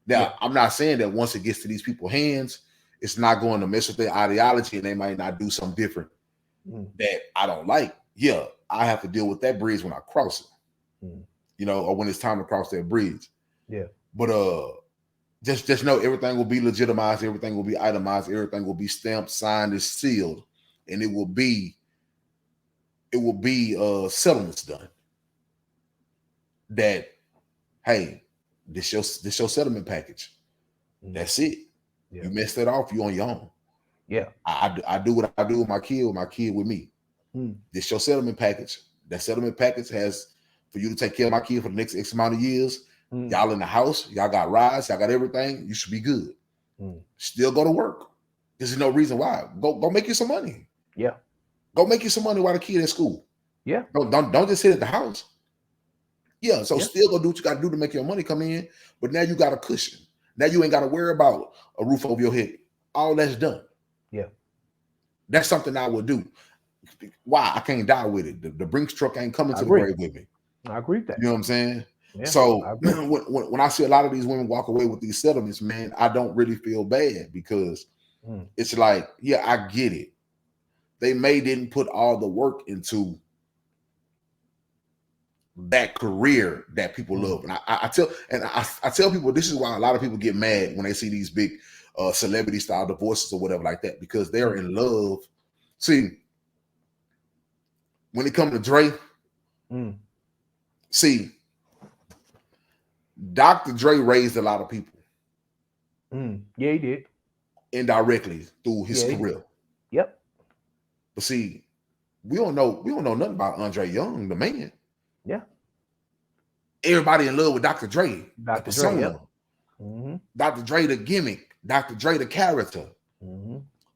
Now, I'm not saying that once it gets to these people's hands, it's not going to mess with their ideology and they might not do something different that I don't like. Yeah, I have to deal with that bridge when I cross it, you know, or when it's time to cross that bridge. Yeah. But just know everything will be legitimized, everything will be itemized, everything will be stamped, signed, and sealed, and it will be settlements done. That, hey, this your settlement package. That's it. Yeah. You mess that off, you on your own. Yeah. I do what I do with my kid with me. This your settlement package. That settlement package has for you to take care of my kid for the next X amount of years. Y'all in the house, y'all got rides, y'all got everything. You should be good. Still go to work. There's no reason why. Go make you some money. Yeah. Go make you some money while the kid at school. Yeah. Don't just sit at the house. Yeah. So still go do what you got to do to make your money come in. But now you got a cushion. Now you ain't got to worry about a roof over your head. All that's done. Yeah. That's something I would do. Why? I can't die with it. The Brinks truck ain't coming to the grave with me. I agree with that. You know what I'm saying? Yeah, So when I see a lot of these women walk away with these settlements, man, I don't really feel bad because it's like, yeah, I get it. They didn't put all the work into that career that people love. And I tell people this is why a lot of people get mad when they see these big celebrity style divorces or whatever like that, because they're in love. See, when it comes to Dre, see, Dr. Dre raised a lot of people. Yeah, he did. Indirectly through his career. Yep. But see, we don't know nothing about Andre Young, the man. Yeah. Everybody in love with Dr. Dre, the persona. Dre, Dr. Dre, the gimmick. Dr. Dre, the character.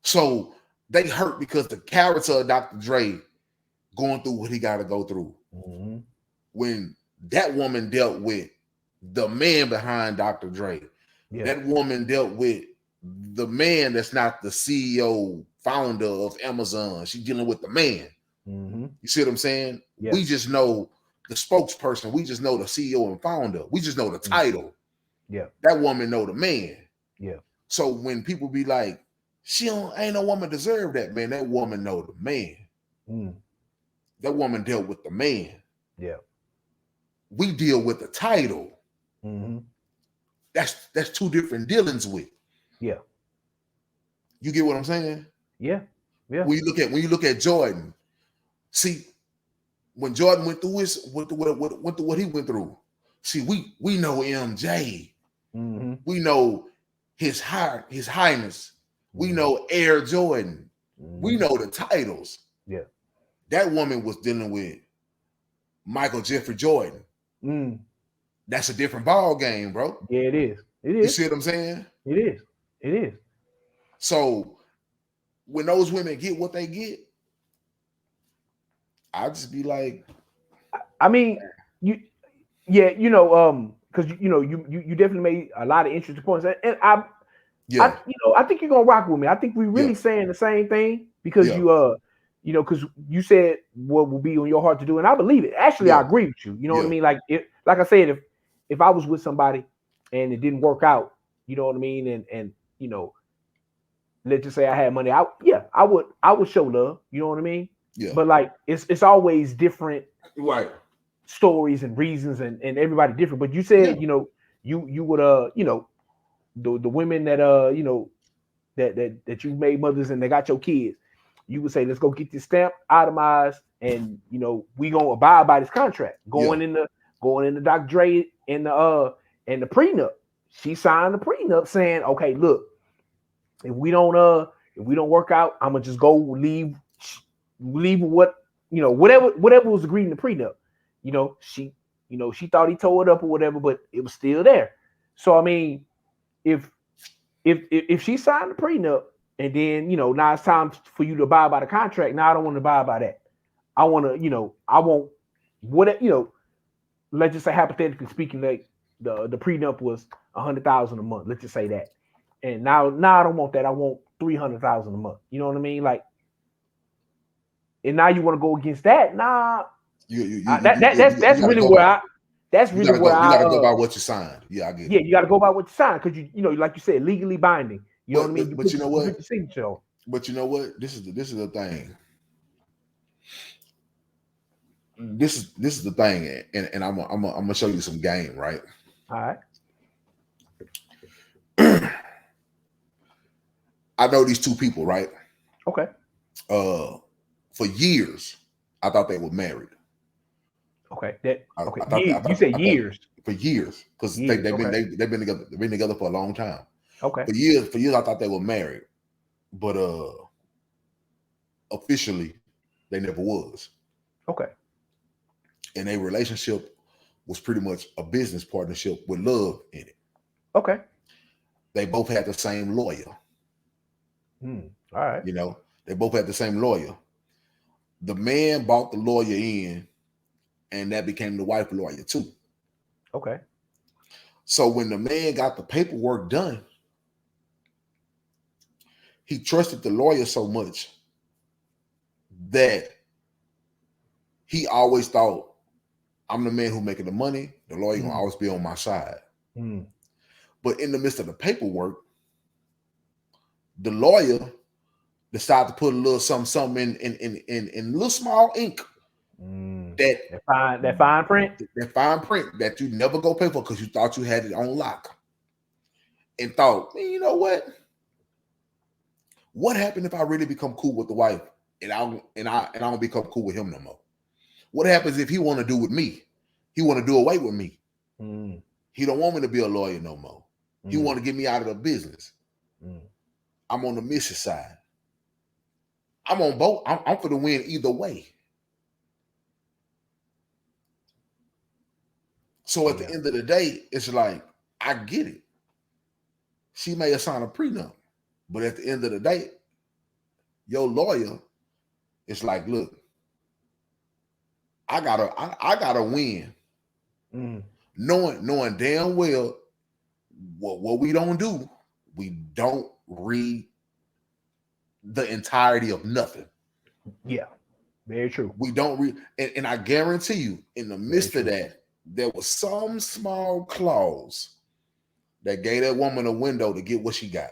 So they hurt because the character of Dr. Dre going through what he got to go through. When that woman dealt with the man behind Dr. Dre, that woman dealt with the man that's not the CEO, founder of Amazon. She's dealing with the man. You see what I'm saying? Yeah. We just know the spokesperson. We just know the CEO and founder. We just know the title. Yeah. That woman know the man. Yeah. So when people be like, ain't no woman deserve that, man. That woman know the man. That woman dealt with the man. Yeah. We deal with the title. That's two different dealings with. Yeah. You get what I'm saying? Yeah. Yeah. When you look at Jordan, see, when Jordan went through what he went through. See, we know MJ. We know his highness. We know Air Jordan. We know the titles. Yeah. That woman was dealing with Michael Jeffrey Jordan. That's a different ball game, bro. Yeah, it is. It is. You see what I'm saying? It is. It is. So when those women get what they get, I just be like, I mean, because you definitely made a lot of interesting points, and I think you're gonna rock with me. I think we're really saying the same thing because because you said what will be on your heart to do, and I believe it. Actually, I agree with you. You know what I mean? Like I said, if I was with somebody and it didn't work out, you know what I mean, and let's just say I had money, I would show love. You know what I mean? Yeah. But like it's always different, right? Stories and reasons, and everybody different. But you said you would the women that that you made mothers and they got your kids, you would say, let's go get this stamp itemized, and we gonna abide by this contract. Going in the Dr. Dre and the prenup. She signed the prenup saying, okay, look, if we don't work out, I'm gonna just go leave what whatever was agreed in the prenup. She thought he tore it up or whatever, but it was still there. So I mean, if she signed the prenup and then now it's time for you to abide by the contract. Now I don't want to abide by that. I want to I want what let's just say hypothetically speaking, like the prenup was $100,000 a month. Let's just say that, and now I don't want that. I want $300,000 a month. You know what I mean? Like, and now you want to go against that? Nah. That's really where I go by what you signed. Yeah, I get it. Yeah, you got to go by what you signed because like you said, legally binding. You know what I mean? But you know what? Signature. But you know what? This is the thing. This is the thing, and I'm gonna show you some game, right? All right. I know these two people, right? Okay. For years, I thought they were married. Okay. You said years. For years, because they've been together. They've been together for a long time. Okay. For years, I thought they were married, but officially, they never was. Okay. And their relationship was pretty much a business partnership with love in it. Okay. They both had the same lawyer. All right. They both had the same lawyer. The man bought the lawyer in, and that became the wife lawyer too. Okay. So when the man got the paperwork done, he trusted the lawyer so much that he always thought, I'm the man who making the money. The lawyer gonna always be on my side. But in the midst of the paperwork, the lawyer decided to put a little something in little small ink. That fine print. That fine print that you never go pay for because you thought you had it on lock. And thought, man, you know what? What happened if I really become cool with the wife and I don't become cool with him no more? What happens if he want to do with me? He want to do away with me. He don't want me to be a lawyer no more. He want to get me out of the business. I'm on the missus side. I'm on both. I'm for the win either way. So at the end of the day, it's like, I get it. She may have signed a prenup, but at the end of the day, your lawyer is like, look, I gotta win. Knowing damn well what we don't do, we don't read the entirety of nothing. Yeah, very true. We don't read, and I guarantee you, in the midst of that, there was some small clause that gave that woman a window to get what she got.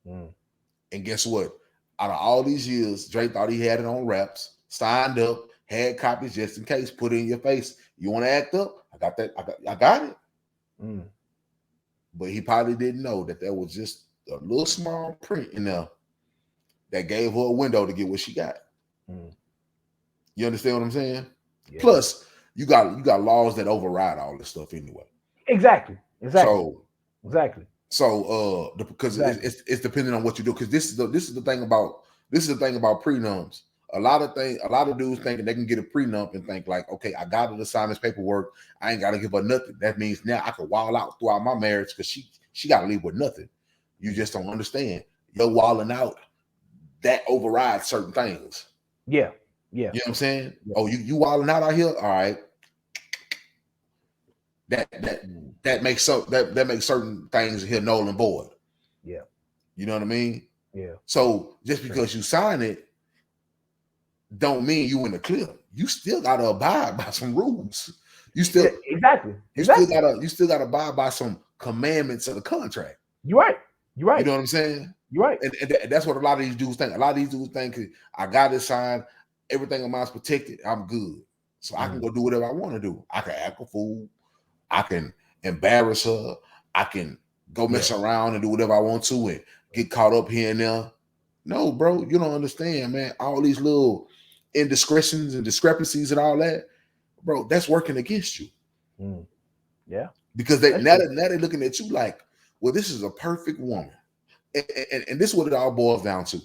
And guess what? Out of all these years, Drake thought he had it on wraps, signed up, had copies just in case, put it in your face. You want to act up? I got that. I got it. But he probably didn't know that there was just a little small print in there that gave her a window to get what she got. You understand what I'm saying? Yeah. Plus, you got laws that override all this stuff anyway. Exactly. So because it's depending on what you do. Because this is the thing about prenups. A lot of dudes thinking they can get a prenup and think like, okay, I got her to sign this paperwork. I ain't got to give her nothing. That means now I can wall out throughout my marriage because she got to leave with nothing. You just don't understand. You're walling out. That overrides certain things. Yeah. You know what I'm saying? Yeah. Oh, you walling out here? All right. That makes certain things here null and void. Yeah. You know what I mean? Yeah. So just because you sign it don't mean you in the clear. You still gotta abide by some rules. You still exactly. You still gotta abide by some commandments of the contract. You're right. You know what I'm saying? You're right. And that's what a lot of these dudes think. A lot of these dudes think I got it signed, everything of mine's protected, I'm good. So I can go do whatever I want to do. I can act a fool. I can embarrass her. I can go mess around and do whatever I want to and get caught up here and there. No, bro, you don't understand, man. All these little indiscretions and discrepancies and all that, bro, that's working against you. Yeah. Because now they're looking at you like, well, this is a perfect woman. And this is what it all boils down to.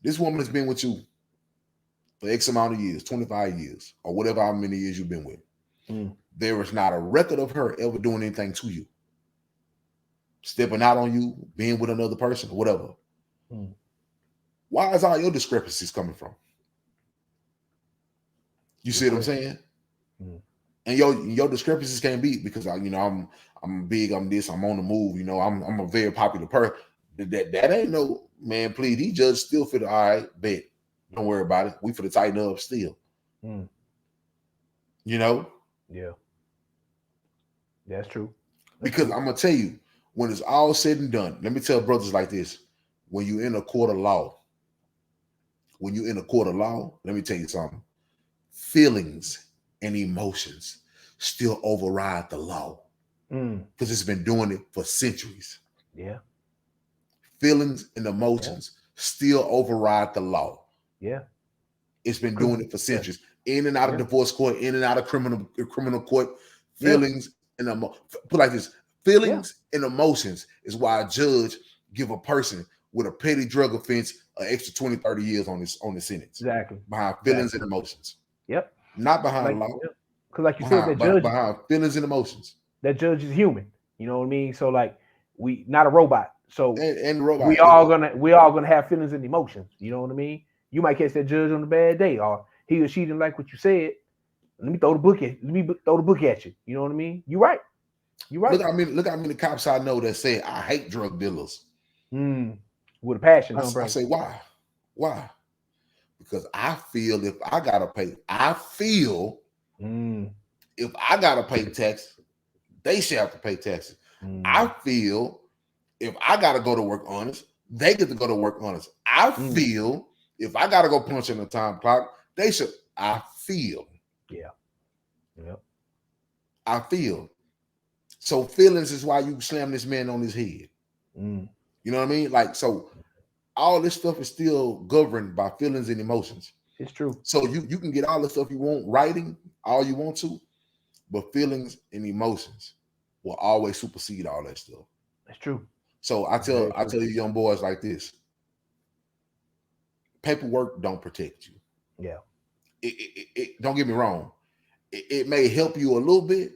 This woman has been with you for X amount of years, 25 years, or whatever how many years you've been with. There is not a record of her ever doing anything to you. Stepping out on you, being with another person, or whatever. Why is all your discrepancies coming from? You see what I'm saying? And your discrepancies can't be because I'm big, I'm this, I'm on the move, I'm a very popular person. That ain't no, man, please, these judges still fit, all right, bet. Don't worry about it. We for the tighten up still. Yeah. That's true. Because I'm gonna tell you, when it's all said and done, let me tell brothers like this. When you're in a court of law, let me tell you something. Feelings and emotions still override the law. Because it's been doing it for centuries. Yeah. Feelings and emotions still override the law. Yeah. It's been doing it for centuries. In and out of divorce court, in and out of criminal court. Feelings and put like this. Feelings and emotions is why a judge give a person with a petty drug offense an extra 20, 30 years on the sentence. Exactly. Behind feelings and emotions. Yep. Not behind law. Because like you said, that judge behind feelings and emotions. That judge is human. You know what I mean? So like we not a robot. So and robot, we all gonna have feelings and emotions. You know what I mean? You might catch that judge on a bad day, or he or she didn't like what you said. Let me throw the book at you. You know what I mean? You're right. Look how many cops I know that say I hate drug dealers. With a passion, I say why? because I feel if I gotta pay, if I gotta pay taxes, they should have to pay taxes. I feel if I gotta go to work honest, they get to go to work honest. I feel if I gotta go punch in the time clock, they should. I feel. Yeah. Yep. I feel. So feelings is why you slam this man on his head. You know what I mean? Like, so all this stuff is still governed by feelings and emotions. It's true. So you can get all the stuff you want writing, all you want to, but feelings and emotions will always supersede all that stuff. That's true. So I tell you young boys like this. Paperwork don't protect you. Yeah. It don't get me wrong. It may help you a little bit,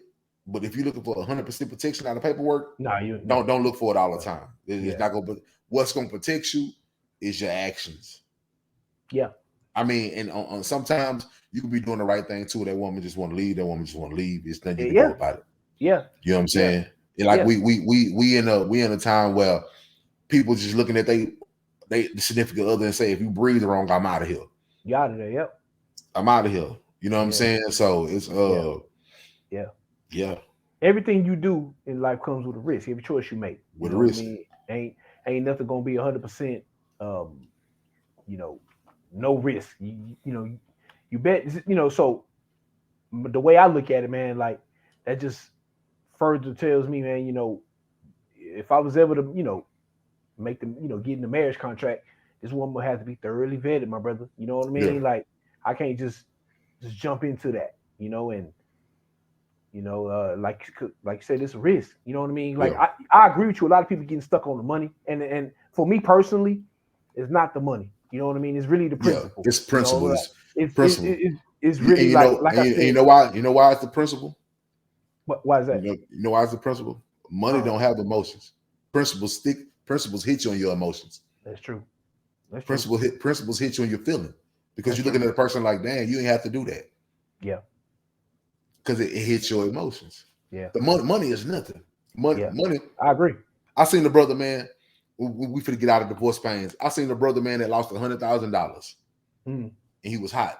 but if you're looking for 100% protection out of paperwork, don't look for it all the time. It's not gonna. What's gonna protect you is your actions. Yeah. I mean, and on sometimes you can be doing the right thing too. That woman just want to leave. That woman just want to leave. It's nothing you can do about it. Yeah. You know what I'm saying? And like we in a time where people just looking at the significant other and say, if you breathe wrong, I'm out of here. You out of there? Yep. I'm out of here. You know what I'm saying? So it's yeah. Everything you do in life comes with a risk. Every choice you make with a risk. I mean? Ain't nothing gonna be 100%. No risk. You bet. So the way I look at it, man, like that just further tells me, man, if I was ever to, make them, get in the marriage contract, this woman would have to be thoroughly vetted, my brother. You know what I mean? Yeah. Like I can't just jump into that, and like you said, it's a risk. You know what I mean? Like I agree with you. A lot of people getting stuck on the money, and for me personally, it's not the money. You know what I mean? It's really the principle. It's principle. It's principle. It's really like I said. You know why? You know why it's the principle? Why is that? You know why it's the principle? Money don't have emotions. Principles hit you on your emotions. That's true. Principles hit you on your feeling because you're looking at a person like, damn, you ain't have to do that. Yeah. Because it hits your emotions. Yeah. The money is nothing. Money. I agree. I seen the brother, man. We finna get out of divorce pains. I seen the brother, man, that lost $100,000, and he was hot.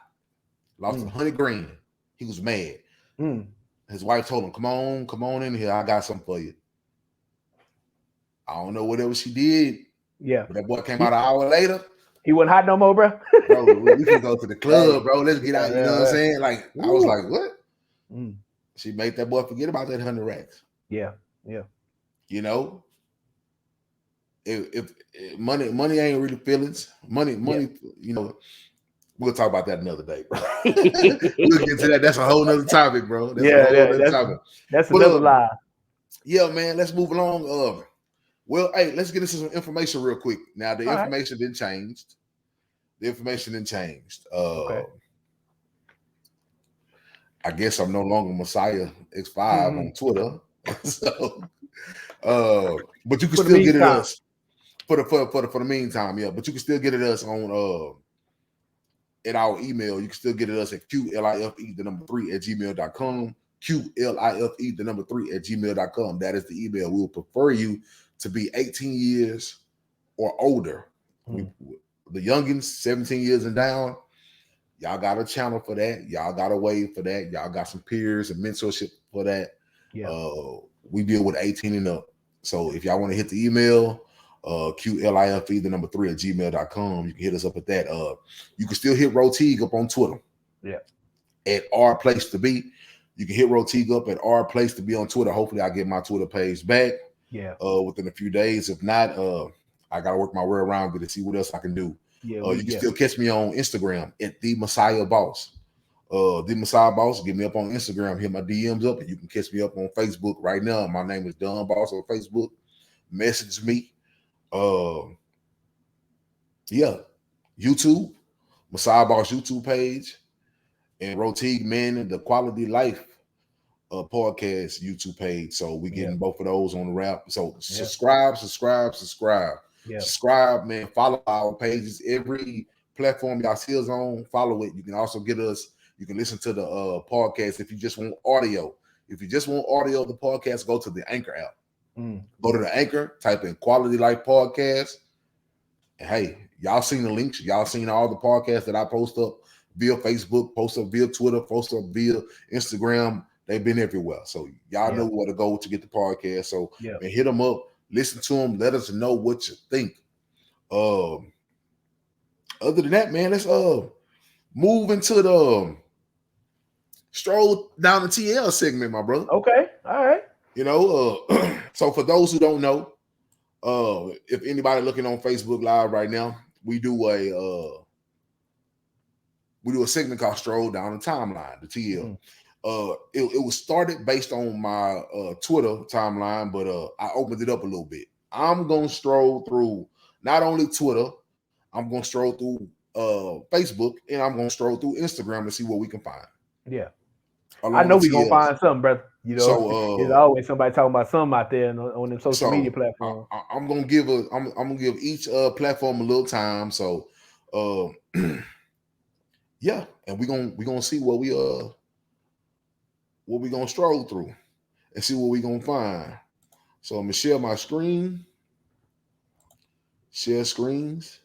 Lost $100,000. He was mad. His wife told him, "Come on in here. I got something for you." I don't know whatever she did. Yeah, but that boy came out an hour later. He wasn't hot no more, bro. Bro, we can go to the club, bro. Let's get out. You know what I'm saying? Like I was like, what? She made that boy forget about that 100 racks. Yeah. If money ain't really feelings, money, we'll talk about that another day, bro. We'll get to that. That's a whole nother topic, bro. That's another lie. Yeah, man. Let's move along. Well, hey, let's get into some information real quick. Now, the information didn't change. Okay. I guess I'm no longer Messiah X5 on Twitter. So, but you can still get it us for the meantime, yeah. But you can still get it us on at our email. You can still get it us at QuaLIFE3@gmail.com. QuaLIFE3@gmail.com. That is the email. We will prefer you to be 18 years or older. The youngins, 17 years and down, y'all got a channel for that. Y'all got a way for that. Y'all got some peers and mentorship for that. Yeah. We deal with 18 and up. So if y'all want to hit the email, QuaLIFE3@gmail.com, you can hit us up at that. You can still hit Rotig up on Twitter. Yeah. At our place to be. You can hit Rotig up at our place to be on Twitter. Hopefully I'll get my Twitter page back. Yeah. Within a few days. If not, I gotta work my way around it to see what else I can do. Yeah. You can still catch me on Instagram at The Messiah Boss. The Messiah Boss. Get me up on Instagram. Hit my DMs up, and you can catch me up on Facebook right now. My name is Don Boss on Facebook. Message me. YouTube, Messiah Boss YouTube page, and Rotig Man, the QuaLITy Life podcast YouTube page. So we getting both of those on the wrap. So subscribe. Yeah. Subscribe, man. Follow our pages. Every platform y'all see us on, follow it. You can also get us. You can listen to the podcast if you just want audio. If you just want audio of the podcast, go to the Anchor app. Go to the Anchor, type in QuaLITy Life Podcast. And hey, y'all seen the links. Y'all seen all the podcasts that I post up via Facebook, post up via Twitter, post up via Instagram. They've been everywhere. So y'all know where to go to get the podcast. So man, hit them up, listen to them, let us know what you think. Other than that, man, let's move into the stroll down the TL segment, my brother. Okay, all right. You know, so for those who don't know, if anybody looking on Facebook Live right now, we do a segment called Stroll Down the Timeline, the TL. It was started based on my Twitter timeline, but I opened it up a little bit. I'm gonna stroll through not only Twitter, I'm gonna stroll through Facebook, and I'm gonna stroll through Instagram to see what we can find. Yeah, I know we're gonna find something, brother. You know, so there's always somebody talking about something out there on them social media platforms. I'm gonna give each platform a little time. So yeah, and we're gonna see what we gonna stroll through and see what we gonna find. So I'm gonna share my screen. Share screens.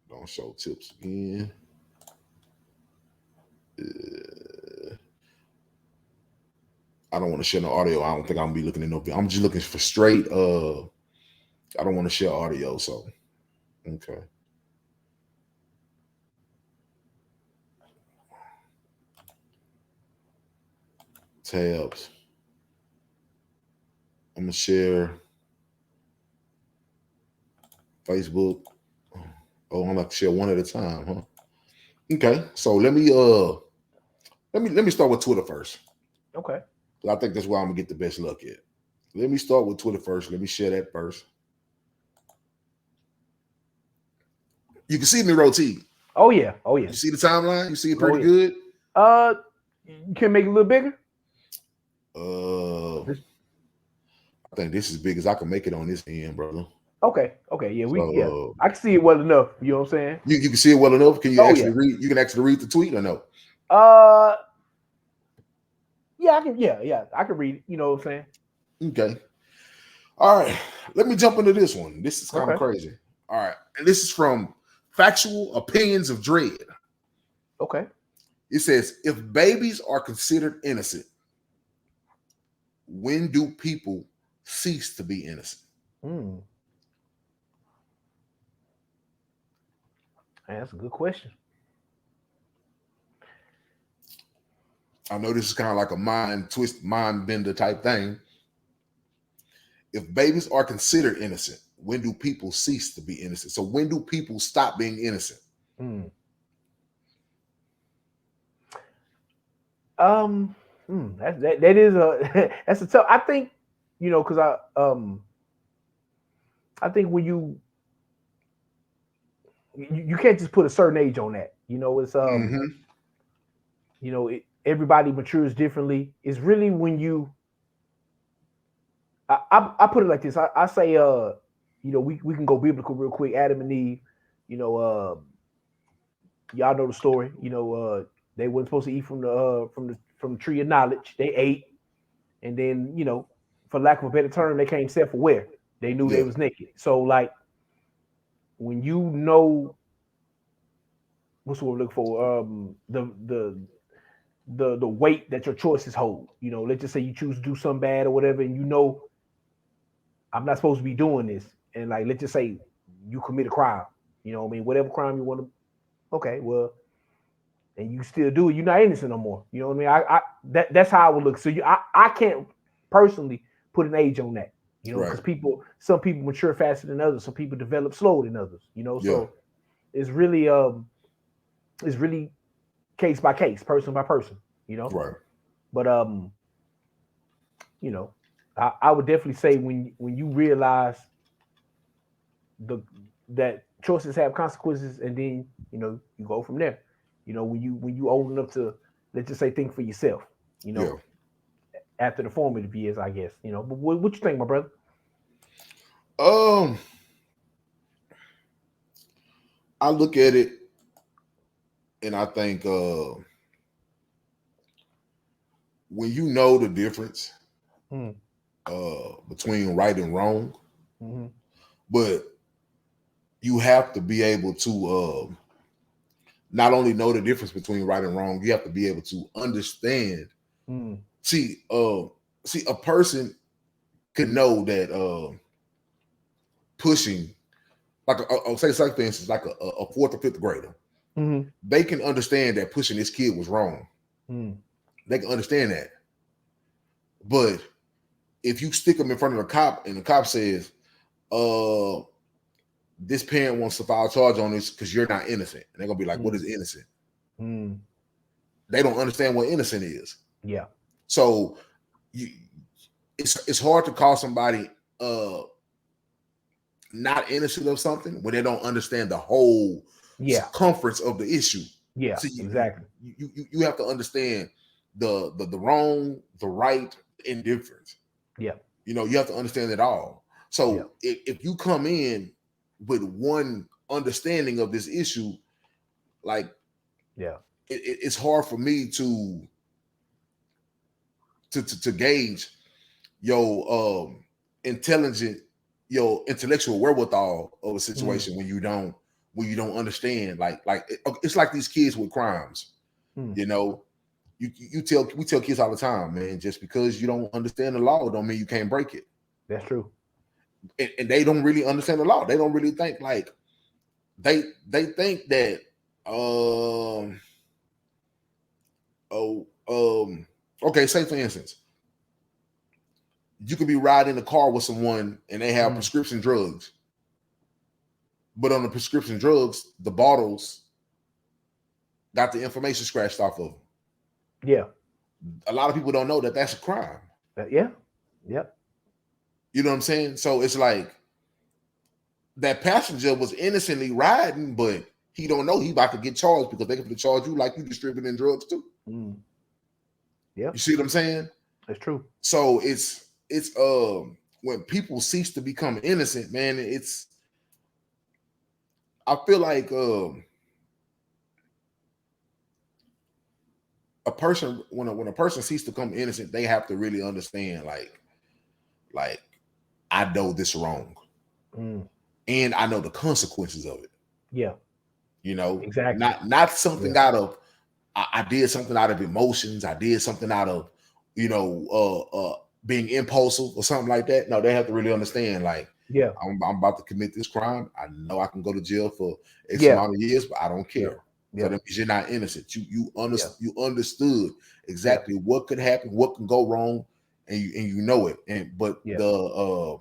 Don't show tips again. I don't want to share no audio. I don't think I'm gonna be looking at no. I'm just looking for straight. I don't want to share audio. So, okay. Tabs. I'm gonna share Facebook. Oh, I'm gonna share one at a time, huh? Okay. So let me start with Twitter first. Okay. I think that's where I'm gonna get the best luck at. Let me start with Twitter first. Let me share that first. You can see me rotate. Oh yeah. Oh yeah. You see the timeline? You see it pretty good? You can make it a little bigger. I think this is as big as I can make it on this end, brother. Okay. Yeah. I can see it well enough. You know what I'm saying? You can see it well enough. Can you actually read? You can actually read the tweet or no? Yeah, I can. Yeah, I can read it. You know what I'm saying? Okay. All right. Let me jump into this one. This is kind of crazy. All right, and this is from Factual Opinions of Dread. Okay. It says, if babies are considered innocent, when do people cease to be innocent? That's a good question. I know this is kind of like a mind bender type thing. If babies are considered innocent, when do people cease to be innocent? So when do people stop being innocent? That is that's a tough. I think, you know, because I think when you can't just put a certain age on that. You know, it's you know, everybody matures differently. It's really when you. I put it like this. I say, you know, we can go biblical real quick. Adam and Eve, you know, y'all know the story. You know, they weren't supposed to eat from the tree of knowledge. They ate, and then, you know, for lack of a better term, they came self-aware. They knew they was naked. So like, when you know, what's what we're looking for? The weight that your choices hold. You know, let's just say you choose to do something bad or whatever, and you know, I'm not supposed to be doing this. And like, let's just say you commit a crime. You know what I mean? Whatever crime you want to. Okay, well, and you still do it, you're not innocent no more. You know what I mean? That's how I would look. So I can't personally put an age on that. You know, because some people mature faster than others. Some people develop slower than others. You know, so it's really case by case, person by person. You know, but you know, I would definitely say when you realize that choices have consequences, and then, you know, you go from there. You know, when you old enough to, let's just say, think for yourself. You know, after the formative years, I guess. You know, but what you think, my brother? I look at it and I think when you know the difference, between right and wrong, Mm-hmm. but you have to be able to not only know the difference between right and wrong, you have to be able to understand. Mm. See, a person can know that pushing, like I'll say, like for instance, like a fourth or fifth grader, Mm-hmm. they can understand that pushing this kid was wrong. Mm. They can understand that, but if you stick them in front of the cop and the cop says, this parent wants to file a charge on this because you're not innocent. And they're gonna be like, what is innocent? Mm. They don't understand what innocent is. Yeah. So it's hard to call somebody not innocent of something when they don't understand the whole circumference of the issue. Yeah, so exactly. You have to understand the wrong, the right, the indifference. Yeah. You know, you have to understand it all. So if you come in with one understanding of this issue, like, it's hard for me to gauge your your intellectual wherewithal of a situation when you don't understand. Like it's like these kids with crimes. You know, we tell kids all the time, man, just because you don't understand the law don't mean you can't break it. That's true. And they don't really understand the law. They don't really think, like, they think that okay, say for instance, you could be riding in the car with someone and they have prescription drugs, but on the prescription drugs, the bottles got the information scratched off of them. Yeah. A lot of people don't know that that's a crime. Yeah. Yep. You know what I'm saying? So it's like that passenger was innocently riding, but he don't know he about to get charged because they can charge you like you distributing drugs too. Yeah. You see what I'm saying? That's true. So it's when people cease to become innocent, man, I feel like a person, when a person ceases to become innocent, they have to really understand, like I know this wrong, and I know the consequences of it. Yeah, you know, exactly. Not something out of I did something out of emotions. I did something out of being impulsive or something like that. No, they have to really understand, like, I'm about to commit this crime. I know I can go to jail for X amount of years, but I don't care. So that means you're not innocent. You understood exactly what could happen, what can go wrong, and you know it. But the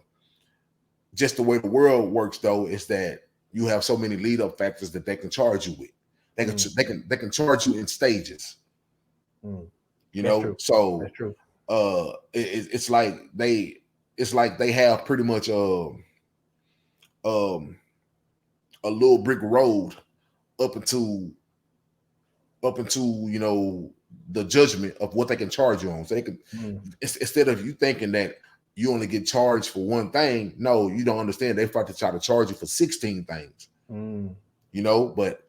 just the way the world works, though, is that you have so many lead up factors that they can charge you with. They can charge you in stages. You know, true. so that's true. It's like they have pretty much a little brick road up into the judgment of what they can charge you on. So they can instead of you thinking that you only get charged for one thing, no, you don't understand. They start to try to charge you for 16 things. You know, but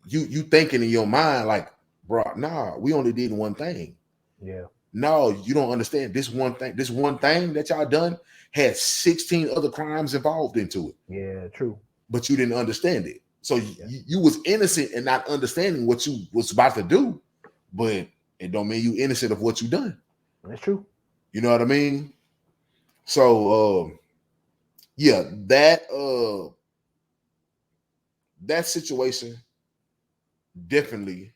you thinking in your mind like, bro, nah, we only did one thing. No, you don't understand. This one thing that y'all done had 16 other crimes involved into it. True. But you didn't understand it. So you was innocent and not understanding what you was about to do, but it don't mean you innocent of what you done. That's true. You know what I mean? So that situation definitely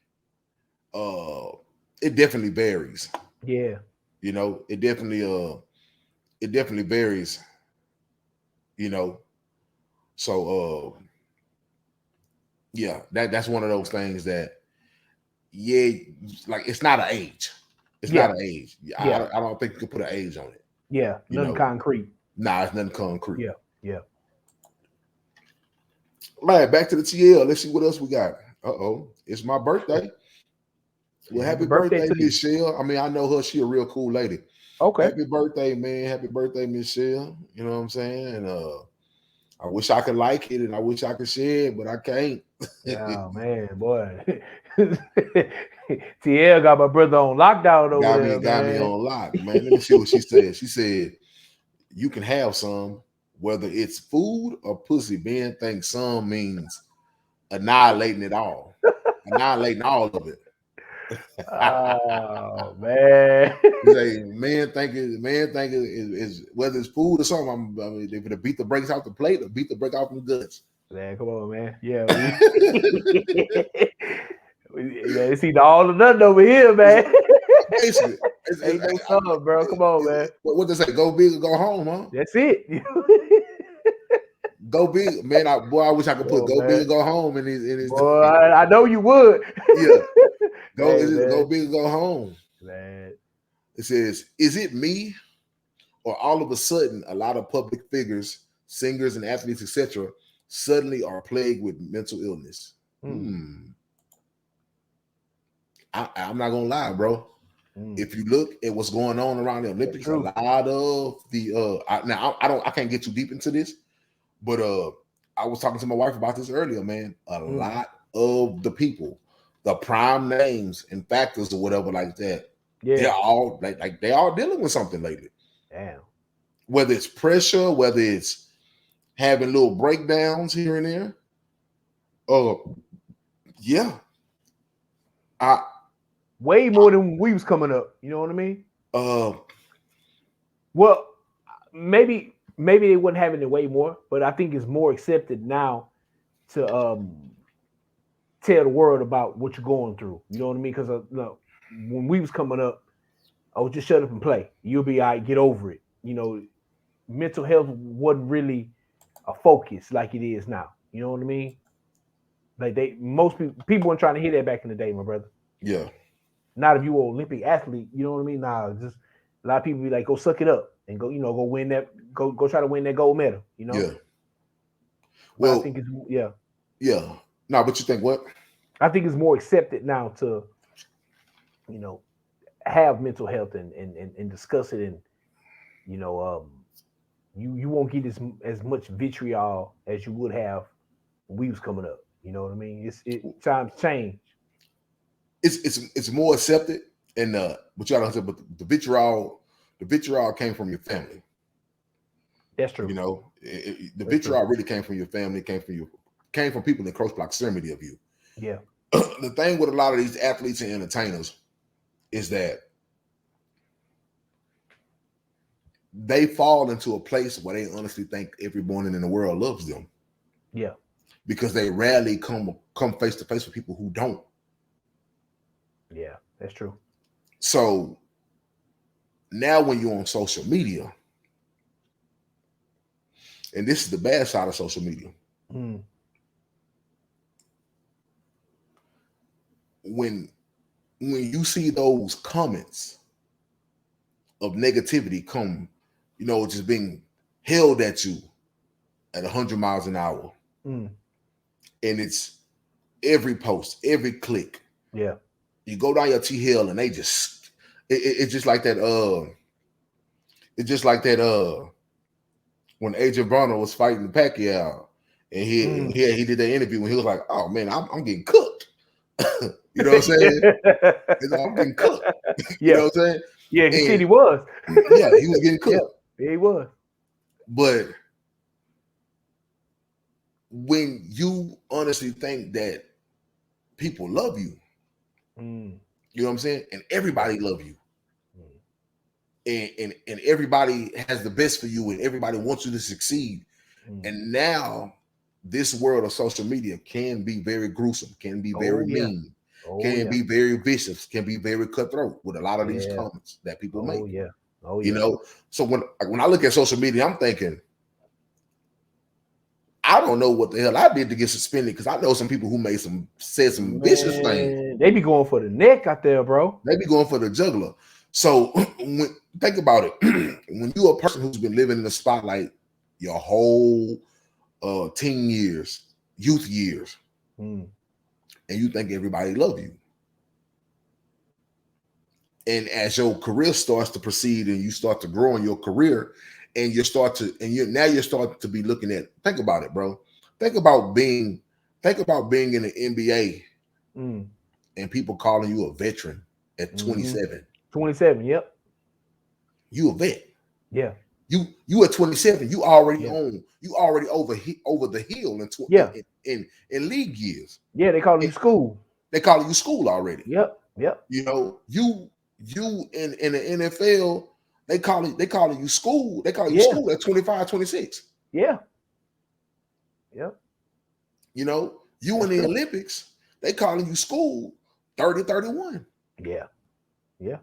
it definitely varies. You know, it definitely varies, you know. So that's one of those things that like it's not an age. It's not an age. I don't think you can put an age on it. Nothing concrete. Nah, it's nothing concrete. Yeah. Right, back to the TL. Let's see what else we got. It's my birthday. Well, happy birthday, Michelle. I mean, I know her. She a real cool lady. Okay. Happy birthday, man. Happy birthday, Michelle. You know what I'm saying? And I wish I could like it and I wish I could share it, but I can't. Oh man, boy. TL got my brother on lockdown over there, got me man. on lock, man. Let me see what she said. She said, "You can have some, whether it's food or pussy." Ben thinks some means annihilating it all, annihilating all of it. Oh man. Say, man think is whether it's food or something. I mean, they're gonna beat the brakes off the plate or beat the brake off the guts. Man, come on, man. Yeah, it's either all or nothing over here, man. Basically, Ain't no summer, bro. Come on, man. What they say? Go big or go home, huh? That's it. Go big, man. I wish I could put go man. big or go home in his. Boy, I know you would. Yeah, go Hey, big or go home. Man. It says, "Is it me, or all of a sudden a lot of public figures, singers and athletes, etc., suddenly are plagued with mental illness?" I'm not gonna lie, bro. If you look at what's going on around the Olympics, a lot of the I can't get too deep into this, but I was talking to my wife about this earlier, man. A lot of the people, the prime names and factors or whatever like that, they're all like they are dealing with something lately. Damn. Whether it's pressure, whether it's having little breakdowns here and there. Yeah. Way more than we was coming up. You know what I mean? Well, maybe they wouldn't having it way more, but I think it's more accepted now to tell the world about what you're going through. You know what I mean? Because when we was coming up, I was just shut up and play. You'll be all right, get over it. You know, mental health wasn't really a focus like it is now. You know what I mean? Like most people weren't trying to hear that back in the day, my brother. Yeah. Not if you were an Olympic athlete, you know what I mean? Nah, just a lot of people be like, go suck it up and go, go win that, go try to win that gold medal, you know? Yeah. Well, I think it's Yeah. No, but you think what? I think it's more accepted now to, have mental health and discuss it, and you won't get as much vitriol as you would have when we was coming up. You know what I mean? Times change. It's more accepted, and but you gotta understand, but the vitriol came from your family. That's true. You know, the vitriol really came from your family, came from people in close proximity of you. Yeah. The thing with a lot of these athletes and entertainers is that they fall into a place where they honestly think everyone in the world loves them. Yeah. Because they rarely come face to face with people who don't. Yeah, that's true. So now when you're on social media, and this is the bad side of social media, when you see those comments of negativity come, just being held at you at 100 miles an hour, and it's every post, every click. Yeah. You go down your T Hill and they just it's just like that it's just like that when Adrian Broner was fighting Pacquiao, and he did that interview when he was like, "Oh man, I'm getting cooked." You know what I'm saying? I'm getting cooked. You know what I'm saying? Yeah, he said he was. Yeah, he was getting cooked. Yeah, he was. But when you honestly think that people love you, you know what I'm saying? And everybody love you. And everybody has the best for you, and everybody wants you to succeed. And now this world of social media can be very gruesome, can be very mean, be very vicious, can be very cutthroat with a lot of these comments that people make. You know, so when I look at social media, I'm thinking, I don't know what the hell I did to get suspended, because I know some people who said some vicious things. They be going for the neck out there, bro. They be going for the jugular. So think about it. When you're a person who's been living in the spotlight your whole teen years, youth years, and you think everybody love you, and as your career starts to proceed and you start to grow in your career, and you're starting to be looking at, think about it, bro. Think about being in the NBA and people calling you a veteran at 27. 27, yep. You a vet. Yeah. You at 27, you already over the hill in league years. Yeah, they calling you school. They calling you school already. Yep. You know, you in the NFL, they calling you school. They call you school at 25, 26. Yeah. Yep. You know, you in the Olympics, they calling you school 30, 31. Yeah. Yeah.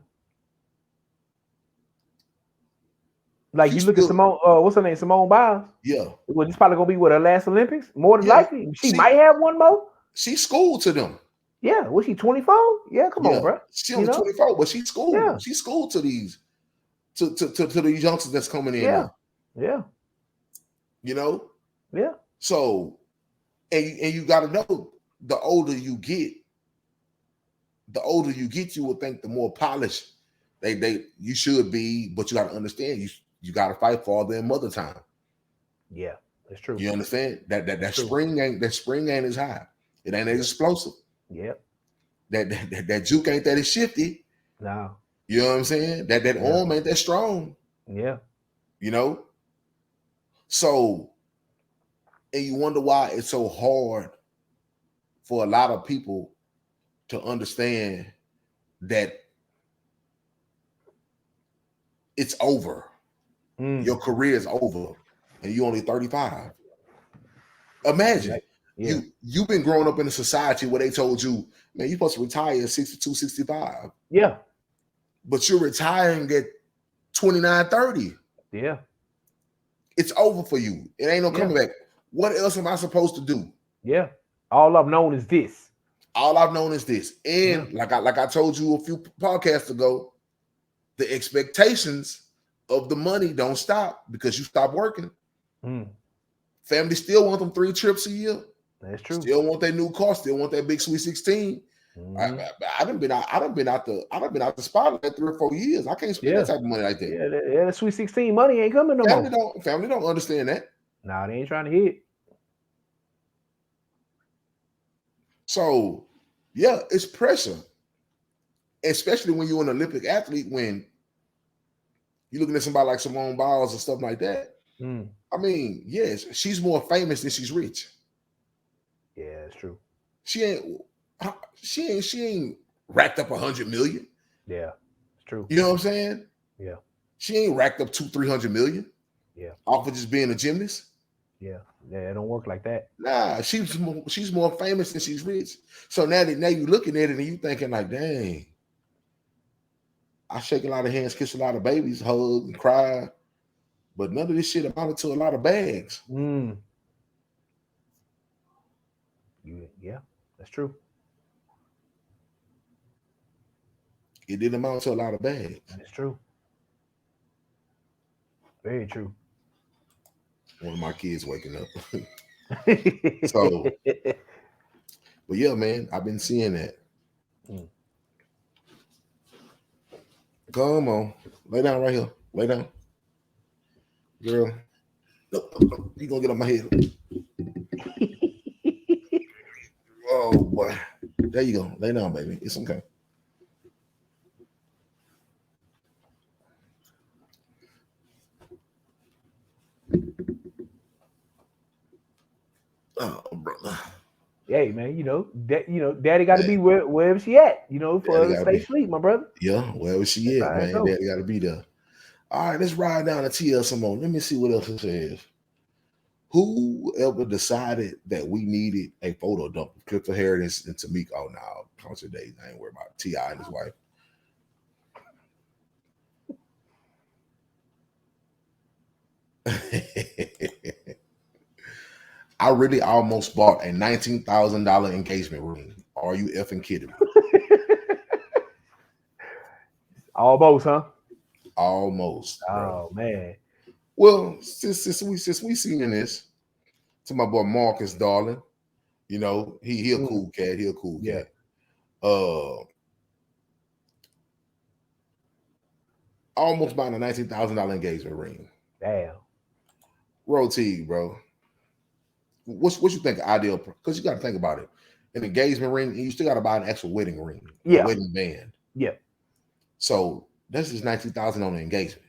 Like you look at Simone, what's her name? Simone Biles. Yeah. Well, it's probably gonna be what her last Olympics, more than likely. She might have one more. She's schooled to them. Yeah, was she 24? Yeah, come on, bro. She only 24, but she's schooled. Yeah. She's schooled to these to these youngsters that's coming in now. Yeah. You know? Yeah. So and you gotta know the older you get, you will think the more polished you should be, but you gotta understand you gotta fight for their mother time. Yeah, that's true. You understand? That spring ain't as high. It ain't as explosive. Yep. That juke ain't that shifty. No. You know what I'm saying? That arm ain't that strong. Yeah. You know? So, and you wonder why it's so hard for a lot of people to understand that it's over. Your career is over, and you're only 35. Imagine you've been growing up in a society where they told you, man, you're supposed to retire at 62, 65. Yeah. But you're retiring at 29, 30. Yeah. It's over for you. It ain't no coming back. What else am I supposed to do? Yeah. All I've known is this. All I've known is this. And like I told you a few podcasts ago, the expectations of the money don't stop because you stop working. Family still want them 3 trips a year. That's true. Still want that new car. Still want that big Sweet 16. I done been out the spotlight 3 or 4 years. I can't spend that type of money like that. Yeah, that Sweet 16 money ain't coming no more. Family don't understand that. Nah, they ain't trying to hit. So, yeah, it's pressure, especially when you're an Olympic athlete. When you're looking at somebody like Simone Biles and stuff like that. I mean, yes, she's more famous than she's rich. Yeah, that's true. She ain't racked up 100 million. Yeah, it's true. You know what I'm saying? Yeah. She ain't racked up 200-300 million. Yeah. Off of just being a gymnast. Yeah. It don't work like that. Nah, she's more famous than she's rich. So now you're looking at it and you thinking like, dang, I shake a lot of hands, kiss a lot of babies, hug and cry, but none of this shit amounted to a lot of bags. Yeah, that's true. It didn't amount to a lot of bags. That's true. Very true. One of my kids waking up. So, but yeah, man, I've been seeing that. Come on, lay down right here. Lay down, girl. Nope. You gonna get on my head? Oh boy, there you go. Lay down, baby. It's okay. Oh, brother. Hey, man, Daddy got to be wherever she at, for her to stay asleep, my brother. Yeah, wherever she at, man. Daddy got to be there. All right, let's ride down to TL some more. Let me see what else it says. Who ever decided that we needed a photo dump of Clifford Harris and Tamika? Oh, no, concert days. I ain't worried about T.I. and his wife. I really almost bought a $19,000 engagement ring. Are you effing kidding me? Almost, huh? Almost. Oh, man. Well, since we seen this, to my boy Marcus, darling, he a cool cat. He a cool cat. Almost buying a $19,000 engagement ring. Damn. Roll T, bro. What you think ideal? Because you got to think about it. an engagement ring, and you still got to buy an actual wedding ring, Yeah. a wedding band. Yeah. So that's just $19,000 on the engagement.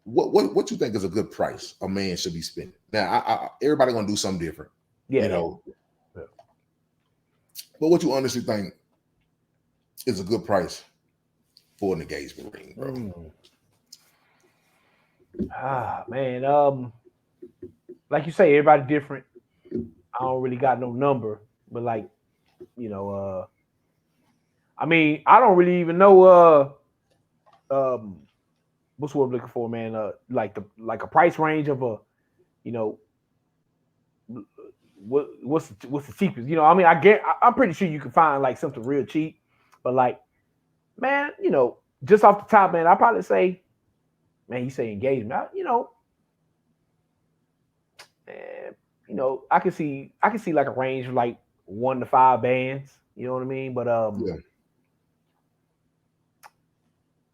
What you think is a good price a man should be spending? Now, everybody gonna do something different, Yeah. you know. Yeah. But what you honestly think is a good price for an engagement ring, bro? Man, like you say, everybody different. I don't really got no number, but like, I mean, I don't really even know what's what I'm looking for, man. Like a price range of a, what's the cheapest? I mean, I'm pretty sure you can find like something real cheap, but like, man, just off the top, man, I probably say, man, you say engagement, I can see like a range of like 1 to 5 bands. You know what I mean? But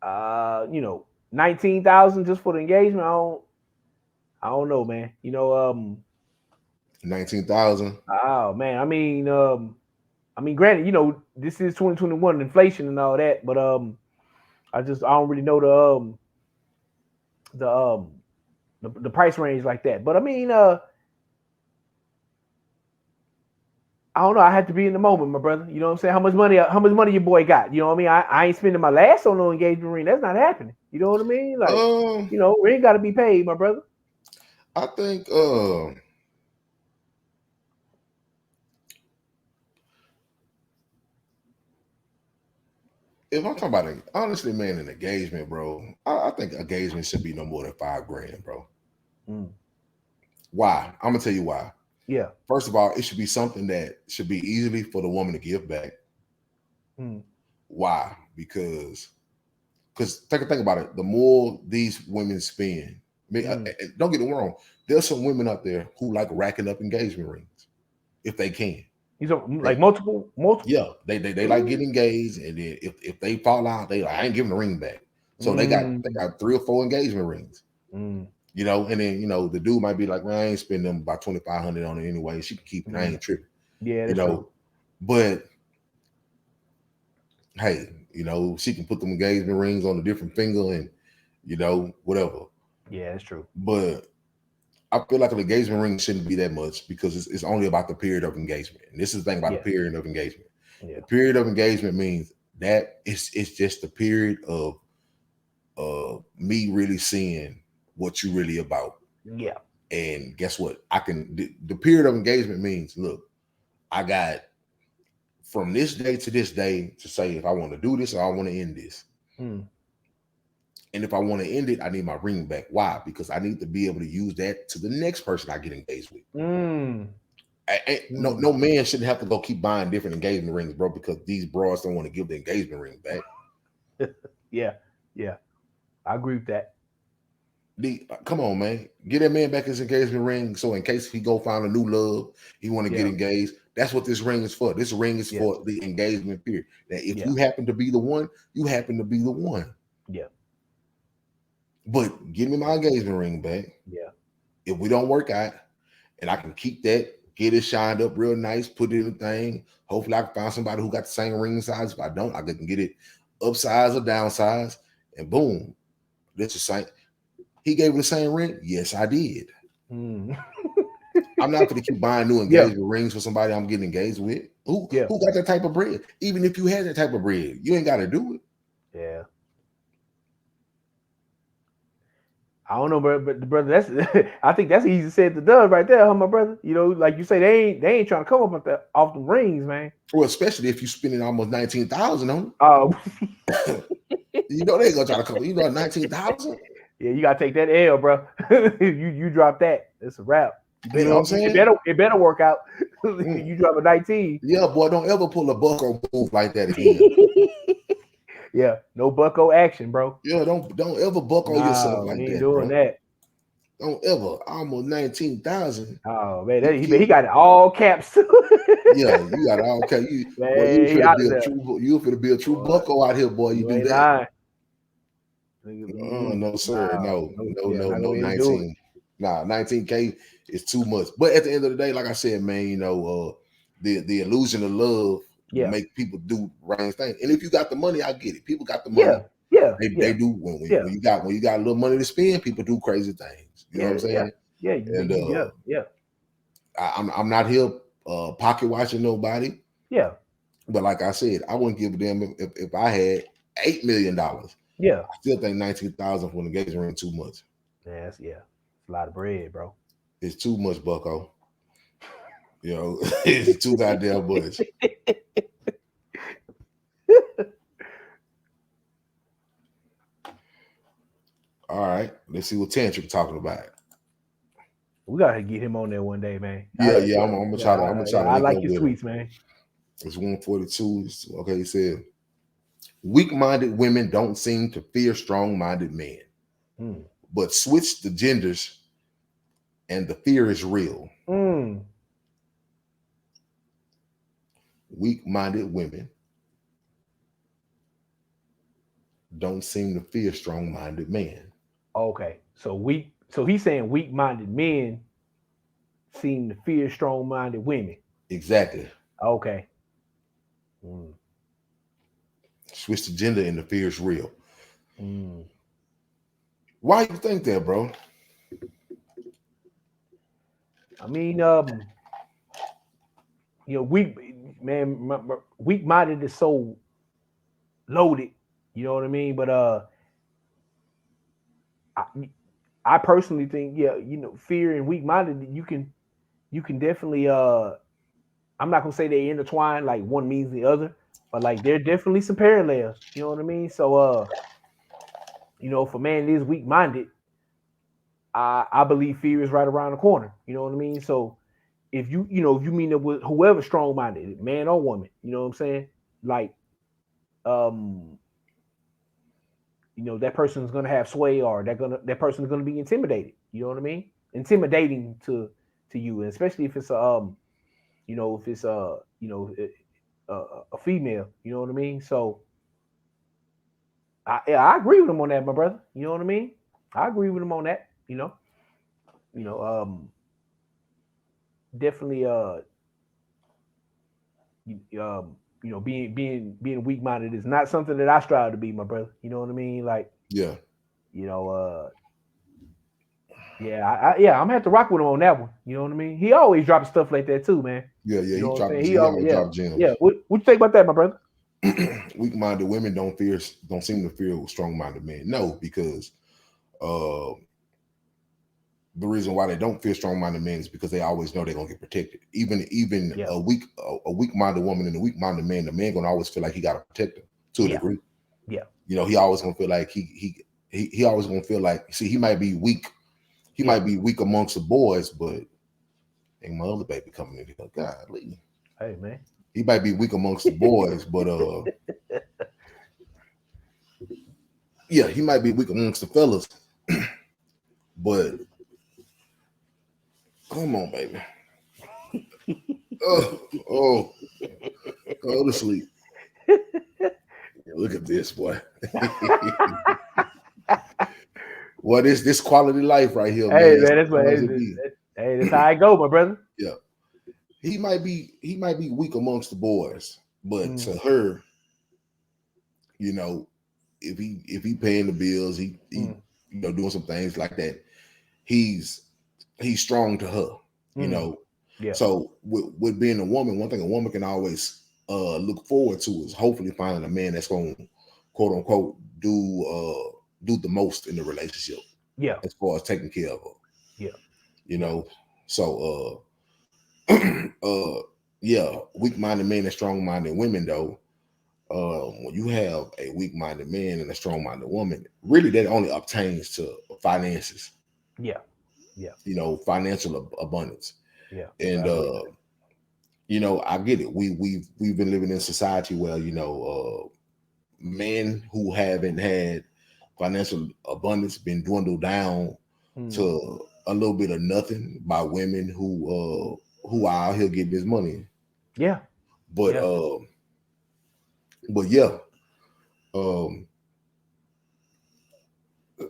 yeah. 19,000 just for the engagement. I don't know, man. 19,000. Oh man, I mean, granted, this is 2021, inflation and all that, but I don't really know the price range like that. But I mean, I don't know. I have to be in the moment, my brother. You know what I'm saying? How much money your boy got? You know what I mean? I ain't spending my last on no engagement ring. That's not happening. You know what I mean? Like, ring got to be paid, my brother. I think if I'm talking about honestly, man, an engagement, bro, I think engagement should be no more than $5,000, bro. Why? I'm gonna tell you why. Yeah. First of all, it should be something that should be easily for the woman to give back. Why? Because think about it. The more these women spend, don't get it wrong. There's some women out there who like racking up engagement rings, if they can. These are like multiple. Yeah, they like getting engaged, and then if they fall out, they like, I ain't giving the ring back. So they got 3 or 4 engagement rings. And then the dude might be like, well, I ain't spending them about $2,500 on it anyway. She can keep it. I ain't tripping. Yeah, that's true. But hey, she can put them engagement rings on a different finger and whatever. Yeah, that's true. But I feel like an engagement ring shouldn't be that much because it's only about the period of engagement. And this is the thing about the period of engagement. Yeah. The period of engagement means that it's just the period of me really seeing what you really about. Yeah. And guess what? The period of engagement means, look, I got from this day to this day to say if I want to do this or I want to end this. And if I want to end it, I need my ring back. Why? Because I need to be able to use that to the next person I get engaged with. No man shouldn't have to go keep buying different engagement rings, bro, because these broads don't want to give the engagement ring back. Yeah. I agree with that. Come on, man. Get that man back his engagement ring. So in case he go find a new love, he want to get engaged. That's what this ring is for. This ring is for the engagement period. That if you happen to be the one, you happen to be the one. Yeah. But give me my engagement ring back. Yeah. If we don't work out, and I can keep that, get it shined up real nice, put it in the thing. Hopefully I can find somebody who got the same ring size. If I don't, I can get it upsize or downsize, and boom. This is same. He gave me the same ring. Yes, I did. I'm not going to keep buying new engagement rings for somebody I'm getting engaged with. Who got that type of bread? Even if you had that type of bread, you ain't got to do it. Yeah. I don't know, but brother, that's I think that's easy said to done right there, huh, my brother? Like you say, they ain't trying to come up off the rings, man. Well, especially if you spending almost 19,000 on it. Oh, they ain't gonna try to come. 19,000. Yeah, you gotta take that L, bro. you drop that, it's a wrap. You know what I'm saying? It better work out. You drop a 19. Yeah, boy, don't ever pull a bucko move like that again. Yeah, no bucko action, bro. Yeah, don't ever bucko yourself like that, doing bro. That. Don't ever. Almost 19,000. Oh man, he got it all caps. Yeah, you got it all caps. You finna be a true bucko out here, boy. You do that. No, sir. No, 19. 19K is too much. But at the end of the day, like I said, man, the illusion of love Yeah. make people do wrong things. And if you got the money, I get it. People got the Yeah. money. Yeah. They do when Yeah. you got a little money to spend, people do crazy things. You know what I'm saying? Yeah. And Yeah. I'm not here pocket watching nobody. Yeah. But like I said, I wouldn't give a damn if I had $8 million. Yeah. I still think 19,000 for an engagement ring too much. It's a lot of bread, bro. It's too much, bucko. You know, it's too goddamn much. All right, let's see what Tantric talking about. We gotta get him on there one day, man. Yeah, I'm gonna try to. I'm gonna try to. I like your tweets, man. It's 142. Okay, he said, weak-minded women don't seem to fear strong-minded men, but switch the genders, and the fear is real. Weak-minded women don't seem to fear strong-minded men. Okay, so he's saying weak-minded men seem to fear strong-minded women. Exactly. Okay. Switch the gender and the fear is real. Why you think that, bro? I mean, weak-minded is so loaded. You know what I mean? But I personally think, fear and weak-minded, you can definitely I'm not gonna say they intertwine like one means the other, but like they're definitely some parallels. You know what I mean? So if a man is weak-minded, I believe fear is right around the corner. You know what I mean? So if you mean it with whoever strong-minded, man or woman, you know what I'm saying? Like that person's gonna have sway, or that person's gonna be intimidated. You know what I mean? Intimidating to you, and especially if it's a female. You know what I mean? So I agree with him on that, my brother. You know what I mean? I agree with him on that. Definitely being weak-minded is not something that I strive to be, my brother. You know what I mean? Like, yeah. I'm gonna have to rock with him on that one. You know what I mean? He always drops stuff like that too, man. Yeah, he dropped gems. Yeah. What you think about that, my brother? Weak-minded women don't seem to fear strong-minded men. No, because the reason why they don't fear strong-minded men is because they always know they're gonna get protected. Even a weak-minded woman and a weak-minded man, the man gonna always feel like he gotta protect them to a degree. Yeah. He always gonna feel like he always gonna feel like, see, he might be weak. He might be weak amongst the boys, but ain't my other baby coming in here. Golly. Hey, man. He might be weak amongst the boys, but yeah, he might be weak amongst the fellas. But come on, baby. Go to sleep. Look at this, boy. Well, this quality life right here, hey, man. That's how I go, my brother. Yeah. He might be weak amongst the boys, but to her, if he paying the bills, he doing some things like that, he's strong to her, Yeah. So with being a woman, one thing a woman can always look forward to is hopefully finding a man that's going to, quote unquote, do the most in the relationship. Yeah. As far as taking care of her. Yeah. So weak-minded men and strong-minded women, though, when you have a weak-minded man and a strong-minded woman, really that only obtains to finances. Yeah. Financial abundance. Yeah. And I get it. We've been living in society where men who haven't had financial abundance been dwindled down to a little bit of nothing by women who are out here getting this money. Yeah. But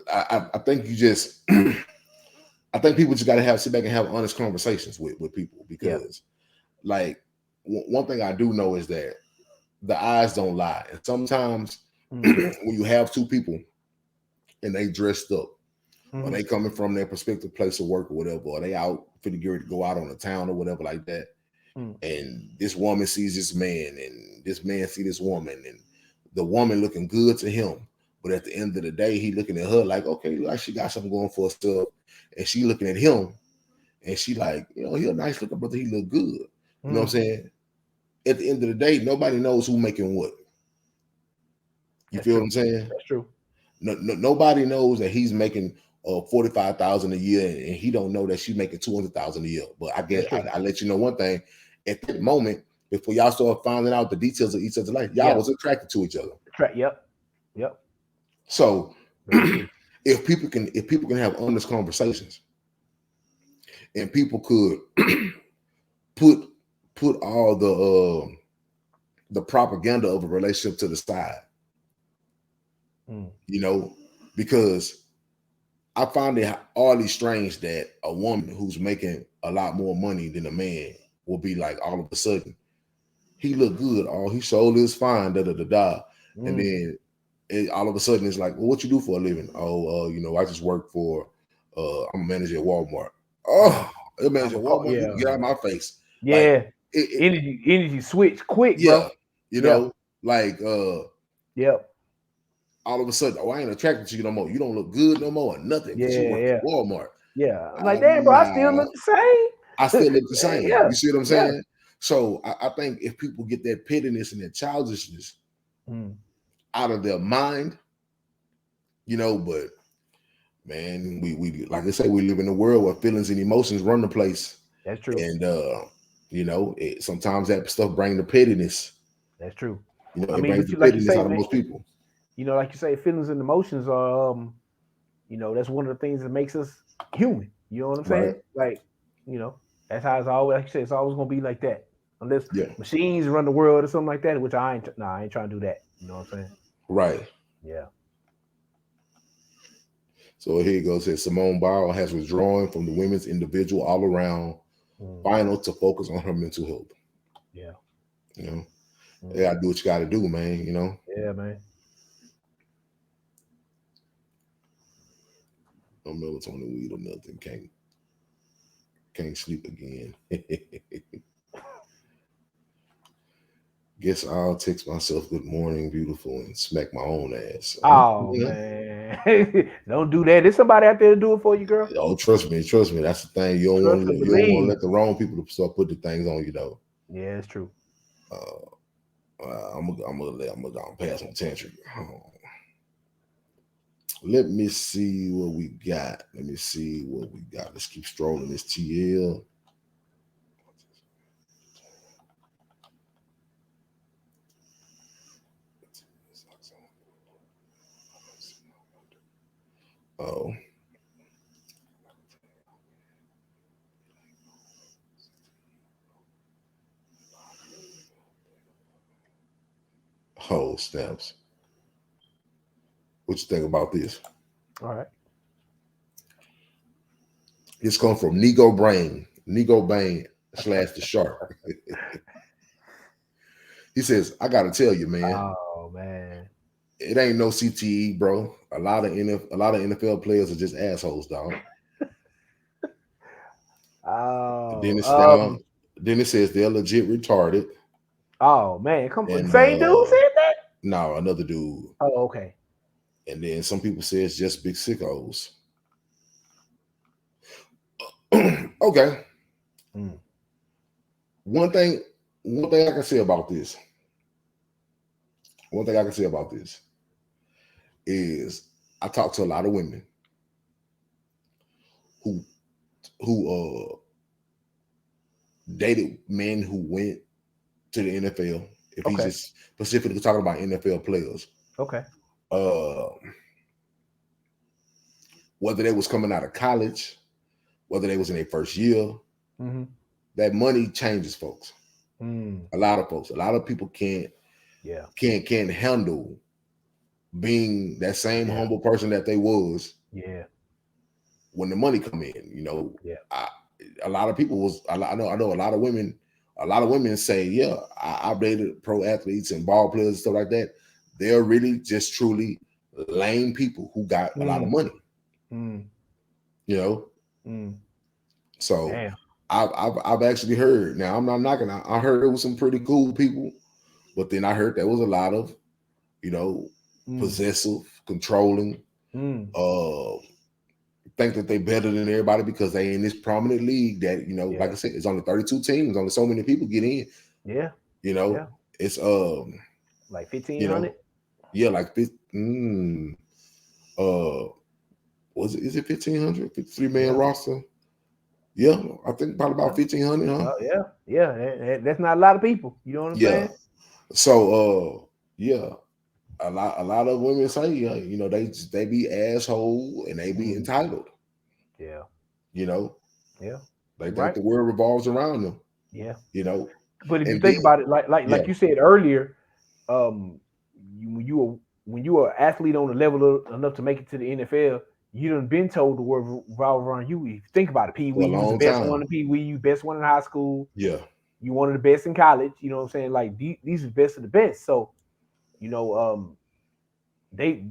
I think you just I think people just got to sit back and have honest conversations with people, because like one thing I do know is that the eyes don't lie, and sometimes when you have two people and they dressed up, or they coming from their prospective place of work or whatever, or they out for the gear to go out on the town or whatever like that, and this woman sees this man, and this man see this woman, and the woman looking good to him, but at the end of the day, he looking at her like, okay, like she got something going for herself, and she looking at him, and she like, you know, he a nice looking brother, he look good. You know what I'm saying? At the end of the day, nobody knows who making what. You feel what I'm saying? That's true. Nobody knows that he's making $45,000 a year, and he don't know that she's making $200,000 a year. But I guess I let you know one thing. At that moment, before y'all start finding out the details of each other's life, y'all was attracted to each other. Yep. So if people can have honest conversations, and people could put all the propaganda of a relationship to the side, you know, because I find it oddly strange that a woman who's making a lot more money than a man will be like, all of a sudden, he look good, oh, he sold is fine, and then all of a sudden it's like, well, what you do for a living? Oh, you know, I just work for, I'm a manager at Walmart. Oh, a manager at Walmart, you can get out of my face. Yeah, like, energy switch quick, bro. You know, like, all of a sudden, oh, I ain't attracted to you no more. You don't look good no more or nothing because you work at Walmart. Yeah, I'm like, damn, bro, I still look the same. I still look the same. You see what I'm saying? So I think if people get that pettiness and that childishness out of their mind, you know, but man, we like I say, we live in a world where feelings and emotions run the place. That's true. And you know, sometimes that stuff brings the pettiness. That's true. You know, it brings the pettiness out of most people. You know, like you say, feelings and emotions are, you know, that's one of the things that makes us human. You know what I'm saying? Like, you know, that's how it's always, like you said, it's always gonna be like that. Unless machines run the world or something like that, which I ain't trying to do that. You know what I'm saying? Right. Yeah. So here it goes. Says Simone Biles has withdrawn from the women's individual all around final to focus on her mental health. Yeah. You know, you gotta do what you gotta do, man. You know? Yeah, man. I'm melatonin weed or nothing. Can't sleep again. Guess I'll text myself good morning, beautiful, and smack my own ass. Oh man. Don't do that. There's somebody out there to do it for you, girl. Oh, trust me. That's the thing. You don't want to let the wrong people start putting things on you though. Yeah, it's true. I'm gonna pass on tantrum. Oh. Let me see what we got. Let's keep strolling this TL. Oh, snaps. What you think about this? All right. This comes from Nego Bane / the Shark. He says, I gotta tell you, man. Oh man. It ain't no CTE, bro. A lot of NFL players are just assholes, dog. Oh. Then it says they're legit retarded. Oh man, come on. Same dude said that? No, another dude. Oh, okay. And then some people say it's just big sickos. Okay. One thing I can say about this. Is I talk to a lot of women who dated men who went to the NFL. If he's just specifically talking about NFL players. Okay. Whether they was coming out of college, whether they was in their first year, that money changes folks. A lot of folks, a lot of people can't handle being that same humble person that they was. Yeah. When the money come in, you know, a lot of people I know a lot of women a lot of women say, yeah, I've dated pro athletes and ball players and stuff like that. They're really just truly lame people who got a lot of money. You know? So Damn. I've actually heard. Now I'm not knocking. I heard it was some pretty cool people, but then I heard there was a lot of, possessive, controlling, think that they better than everybody because they in this prominent league that, like I said, it's only 32 teams, only so many people get in. Yeah. It's like 1,500. Like this. Is it 1,500? 53-man roster? Yeah, I think probably about 1,500, huh? Yeah. That's not a lot of people. You know what I'm saying? So a lot of women say, they be asshole and they be entitled. Yeah. They think the world revolves around them. Yeah. But if you think about it, like you said earlier, when you were an athlete on the level enough to make it to the NFL, you done been told the world revolves around you. If you think about it, Pee Wee, you was the best one in Pee Wee, you best one in high school. Yeah. You one of the best in college. You know what I'm saying? Like these are the best of the best. So, they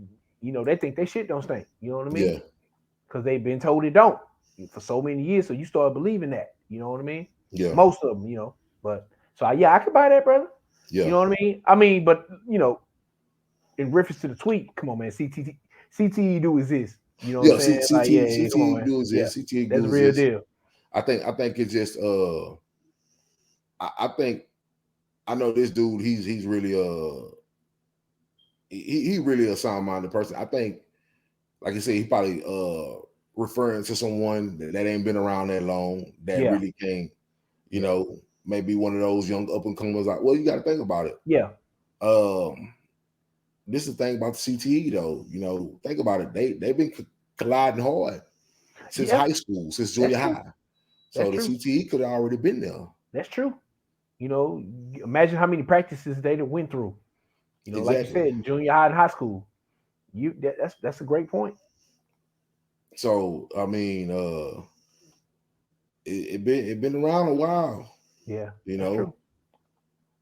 think they shit don't stink. You know what I mean? Yeah. Because they've been told it don't for so many years. So you start believing that. You know what I mean? Yeah. Most of them, But so I could buy that, brother. Yeah. You know what I mean? But in reference to the tweet, come on, man. CTE do exist. You know what I'm saying? CTE come on, man. do exist. CTE that's do a real exist. deal. I think it's just I think I know this dude. He's really he really a sound-minded person. I think, like you said, he probably referring to someone that ain't been around that long, that really can't, maybe one of those young up and comers. Like, well, you got to think about it. Yeah. This is the thing about the CTE though. Think about it. They've been colliding hard since high school, since junior high. So the CTE could have already been there. That's true. Imagine how many practices they went through. Exactly. Like you said, in junior high and high school. That's a great point. So I mean, it been around a while. Yeah. True.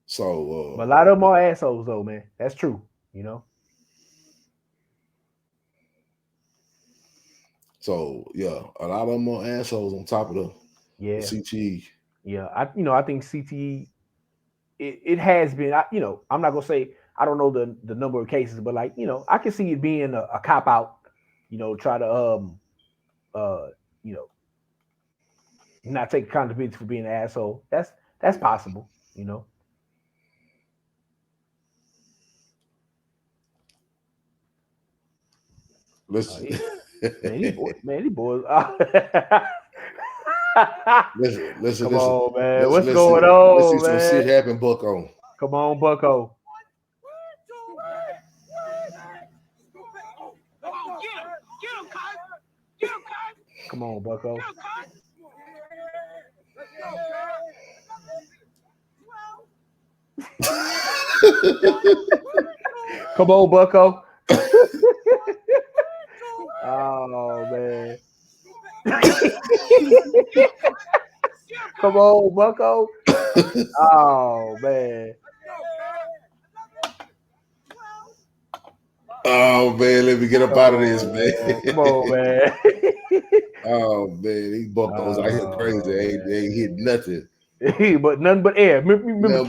So but a lot of them are assholes though, man. That's true. So a lot of them are assholes on top of the CTE. Yeah, I think CTE it has been. I'm not gonna say I don't know the number of cases, but I can see it being a cop out. Try to not take accountability for being an asshole. That's possible. Listen, these boys. listen. Come on, man. What's going on, let's see man? some shit happen, Bucko. Come on, Bucko. Come on, Bucko. Come on, Bucko. Oh, man. Come on, Bucko. Oh, man. Oh, man, let me get up out of this, man. Come on, man. Oh, man, these Buckos out here crazy. They ain't hit nothing. But nothing but air. Remember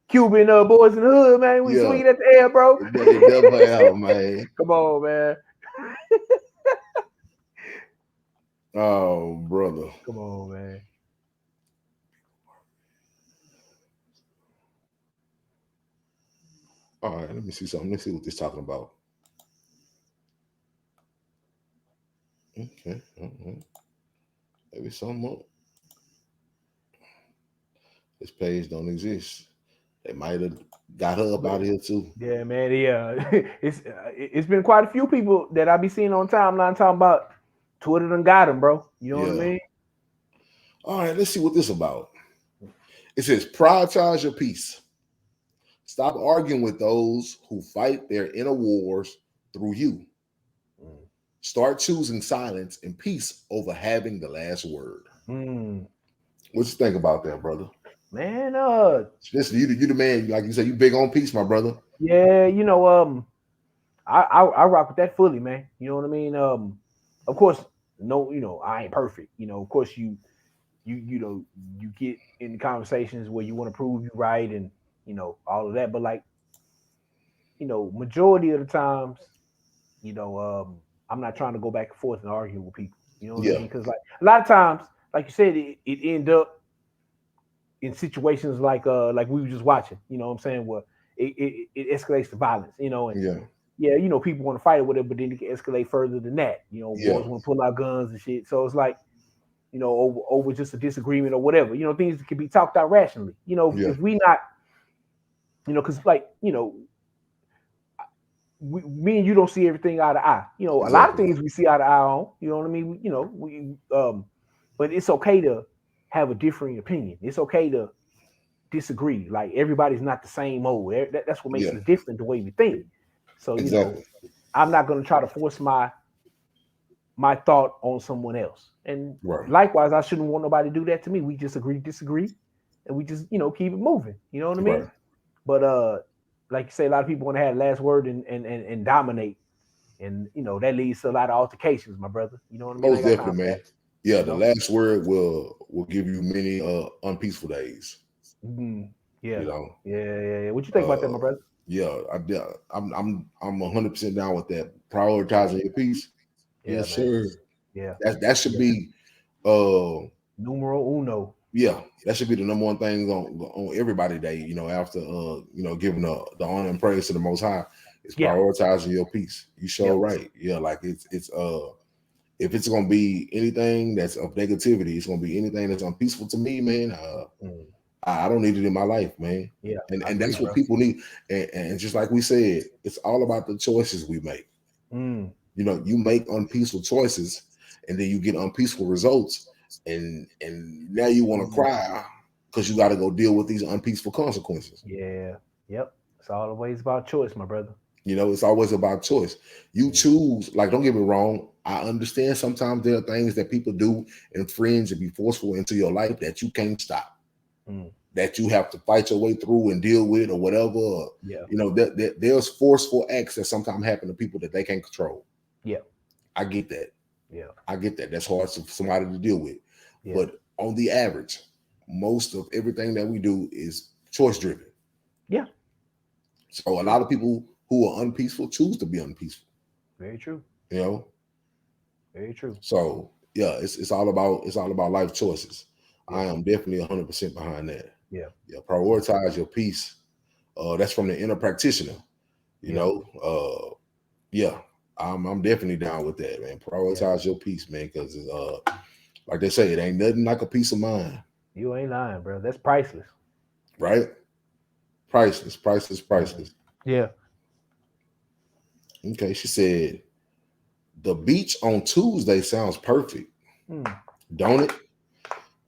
Cuban boys in the hood, man. We swinging at the air, bro. They double out, man. Come on, man. Oh, brother. Come on, man. All right, let me see something. Let's see what this is talking about. Okay. Maybe something more. This page don't exist. They might have got her up out of here too. Yeah, man. Yeah, it's been quite a few people that I be seeing on timeline talking about Twitter done got him, bro. You know what I mean? All right, let's see what this is about. It says, prioritize your peace. Stop arguing with those who fight their inner wars through you. Start choosing silence and peace over having the last word. What you think about that, brother? Man, Especially you the man, like you said, you big on peace, my brother. yeah, I rock with that fully, man. You know what I mean? Of course, no, I ain't perfect. Of course you get in conversations where you want to prove you right and all of that. But like, majority of the times, I'm not trying to go back and forth and argue with people. You know what I Yeah, mean? Because like a lot of times, like you said, it end up in situations like we were just watching. You know what I'm saying? Where it escalates to violence. And yeah, yeah, people want to fight or whatever, but then it can escalate further than that. yeah, Boys want to pull out guns and shit. So it's like, over just a disagreement or whatever. Things that can be talked out rationally. yeah, If we not, because like, me and you don't see everything eye to eye. A lot of exactly. things we see eye to eye on. You know what I mean? But it's okay to have a differing opinion. It's okay to disagree. Like everybody's not the same old. That's what makes Yeah, us different the way we think. So exactly. I'm not going to try to force my thought on someone else. And Right, likewise, I shouldn't want nobody to do that to me. We just disagree, and we just keep it moving. You know what I right. mean? But like you say, a lot of people want to have last word and dominate, and that leads to a lot of altercations, my brother. You know what I mean? I Most ain't got time definitely, for man. that. Yeah, You the know? last word will give you many unpeaceful days. Mm, You yeah, know, yeah. What you think about that, uh, my brother? yeah, I'm 100% down with that. Prioritizing your peace. Yeah, Yes, man. sir. Yeah, That should yeah. be uh Numero uno. yeah, that should be the number one thing on everybody day, after giving the honor and praise to the most high is Yeah. prioritizing your peace. You sure Yep. right. Yeah, like it's if it's gonna be anything that's of negativity, it's gonna be anything that's unpeaceful to me, man. Mm, I don't need it in my life, man. yeah, I And agree, that's what bro. people need. And just like we said, it's all about the choices we make. Mm, You make unpeaceful choices, and then you get unpeaceful results, and now you want to mm, cry because you got to go deal with these unpeaceful consequences. yeah. Yep. It's always about choice, my brother. It's always about choice. You Mm, choose. Like, don't get me wrong. I understand sometimes there are things that people do and friends and be forceful into your life that you can't stop, mm, that you have to fight your way through and deal with or whatever. yeah. There's forceful acts that sometimes happen to people that they can't control. Yeah. I get that. Yeah. I get that. That's hard for somebody to deal with. Yeah. But on the average, most of everything that we do is choice driven. Yeah. So a True. lot of people who are unpeaceful choose to be unpeaceful. Very true. You know. Very true. So yeah, it's all about life choices. I Yeah. am definitely 100% behind that. Yeah. Yeah, Yeah. prioritize your peace. That's from the inner practitioner. You Yeah. know. Yeah, I'm definitely down with that, man. Yeah. Prioritize your peace, man, because like they say, it ain't nothing like a peace of mind, You ain't lying, bro. That's priceless. right? Priceless, priceless, Mm. priceless. Yeah. Okay, she said the beach on Tuesday sounds perfect, Mm. don't it?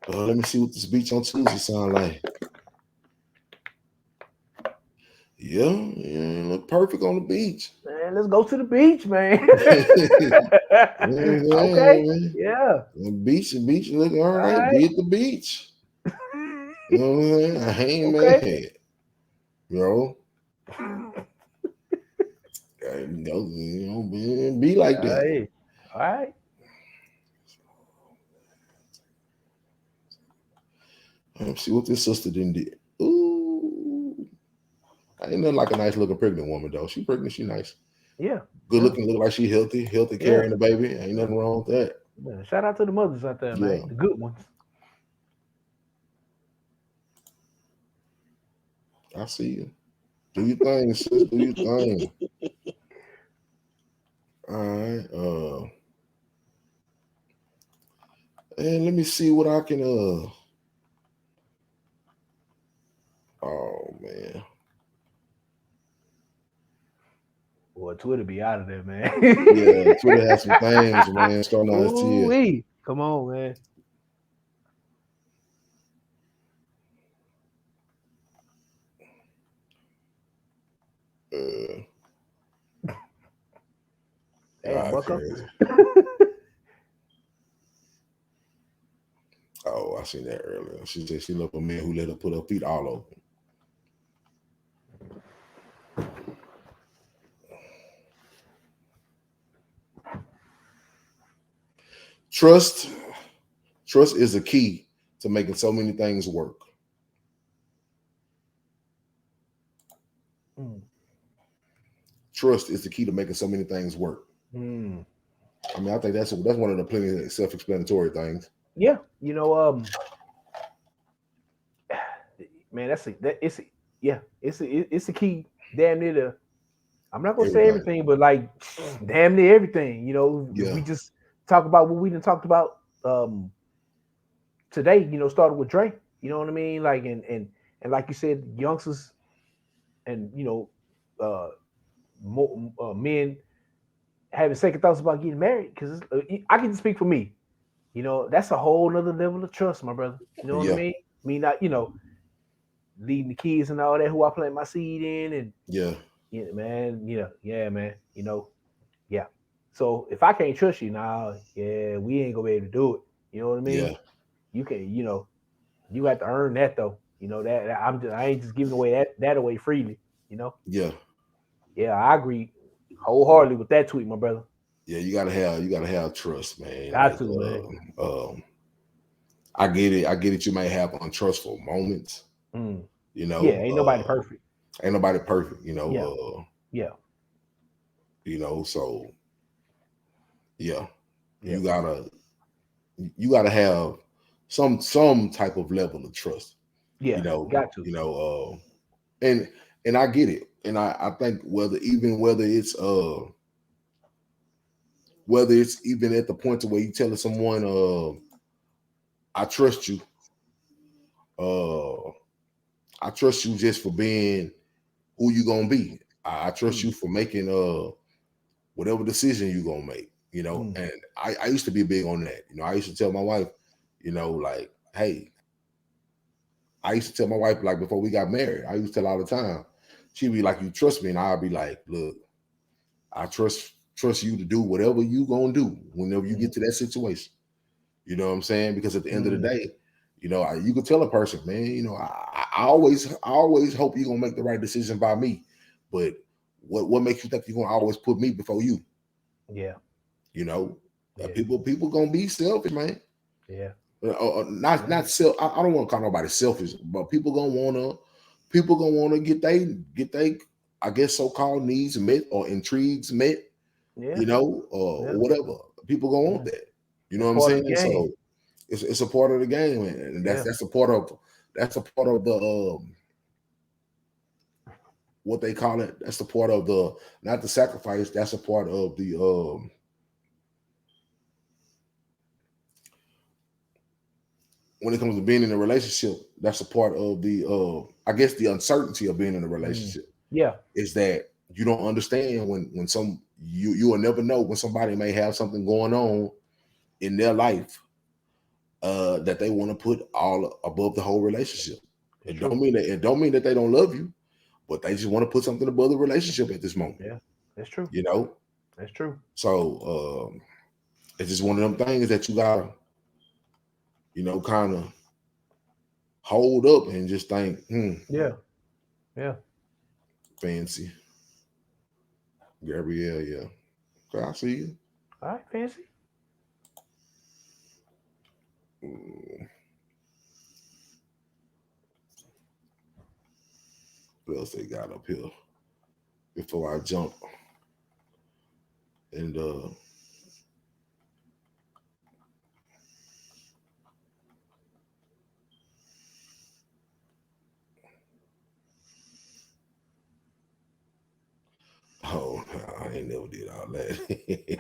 Let me see what this beach on Tuesday sound like. Yeah, yeah, look perfect on the beach. Man, let's go to the beach, man. Okay. Yeah, Yeah. the beach look all All right. right. Be at the beach. You know what I'm saying? I ain't Okay. mad. You know, be like All that. right. All right. Let's see what this sister didn't do. Ooh, ain't nothing like a nice looking pregnant woman though. She pregnant, she nice. Yeah. Good Yeah. looking, look like she healthy Yeah. carrying the baby. Ain't nothing wrong with that. Yeah. Shout out to the mothers out there, Yeah, man. The good ones. I see you. Do your thing, sis. Do your thing. All right. And let me see what I can oh man. Boy, Twitter be out of there, man. Yeah, Twitter has some things, man. Starting out to Ooh here. wee. Come on, man. Uh, Damn, Bucko. crazy. Oh, I seen that earlier. She said she loved a man who let her put her feet all over. Trust is the key to making so many things work. Trust is the key to making so many things work. I mean, I think that's one of the plenty of self-explanatory things. Yeah, you know, man, it's a key. Damn near the. I'm not gonna say everything, but like damn near everything. You know, if we just talk about what we done talked about today, you know, started with Drake. You know what I mean? Like and like you said, youngsters and you know, men having second thoughts about getting married because I can speak for me. You know, that's a whole nother level of trust, my brother. You know what I mean? Me not, you know, leading the kids and all that who I plant my seed in, and man, man, you know, yeah. So if I can't trust you now, we ain't gonna be able to do it. You know what I mean? Yeah. You can, you know, you have to earn that though. You know that I ain't just giving away that away freely. You know? Yeah. Yeah, I agree wholeheartedly with that tweet, my brother. Yeah, you gotta have trust, man. Got to, man. I get it. You may have untrustful moments. You know, ain't nobody perfect. Ain't nobody perfect. You know. Yeah. You know, so yeah, you gotta have some type of level of trust. Yeah, you know, got to. You know, and I get it, and I think whether it's even at the point to where you telling someone, I trust you. I trust you just for being who you gonna be. I trust you for making whatever decision you gonna make. You know, and I used to be big on that. You know, I used to tell my wife, you know, like, hey, I used to tell my wife, like, before we got married, I used to tell her all the time. She'd be like, you trust me, and I'd be like, look, I trust you to do whatever you gonna do whenever you get to that situation. You know what I'm saying? Because at the end of the day, you know, you could tell a person, man, you know, I always hope you're gonna make the right decision by me. But what makes you think you're gonna always put me before you? Yeah. You know, people gonna be selfish, man. Yeah. Not self. I don't want to call nobody selfish, but people gonna wanna get they I guess so-called needs met or intrigues met. Yeah. You know, or whatever. People gonna want that. You know what I'm saying? So it's a part of the game, and that's a part of the what they call it. That's the part of the not the sacrifice. That's a part of the when it comes to being in a relationship. That's a part of the I guess the uncertainty of being in a relationship. Yeah, is that you don't understand when you will never know when somebody may have something going on in their life that they want to put all above the whole relationship. It don't mean that they don't love you, but they just want to put something above the relationship at this moment. Yeah, that's true. You know, that's true. So it's just one of them things that you gotta, you know, kind of hold up and just think, yeah, fancy, Gabrielle, yeah. Okay, I see you. All right, fancy. What else they got up here before I jump? And oh, I ain't never did all that.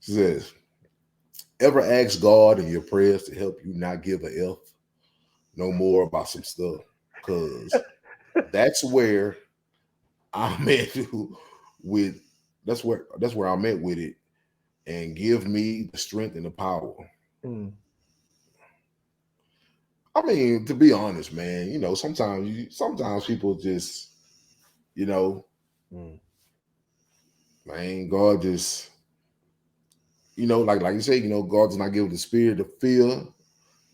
She says, ever ask God in your prayers to help you not give a F no more about some stuff? Because that's where I'm at with that's where I'm at with it, and give me the strength and the power. I mean, to be honest, man, you know, sometimes people just, you know, man, God just, you know, like you say, you know, God does not give the spirit of fear,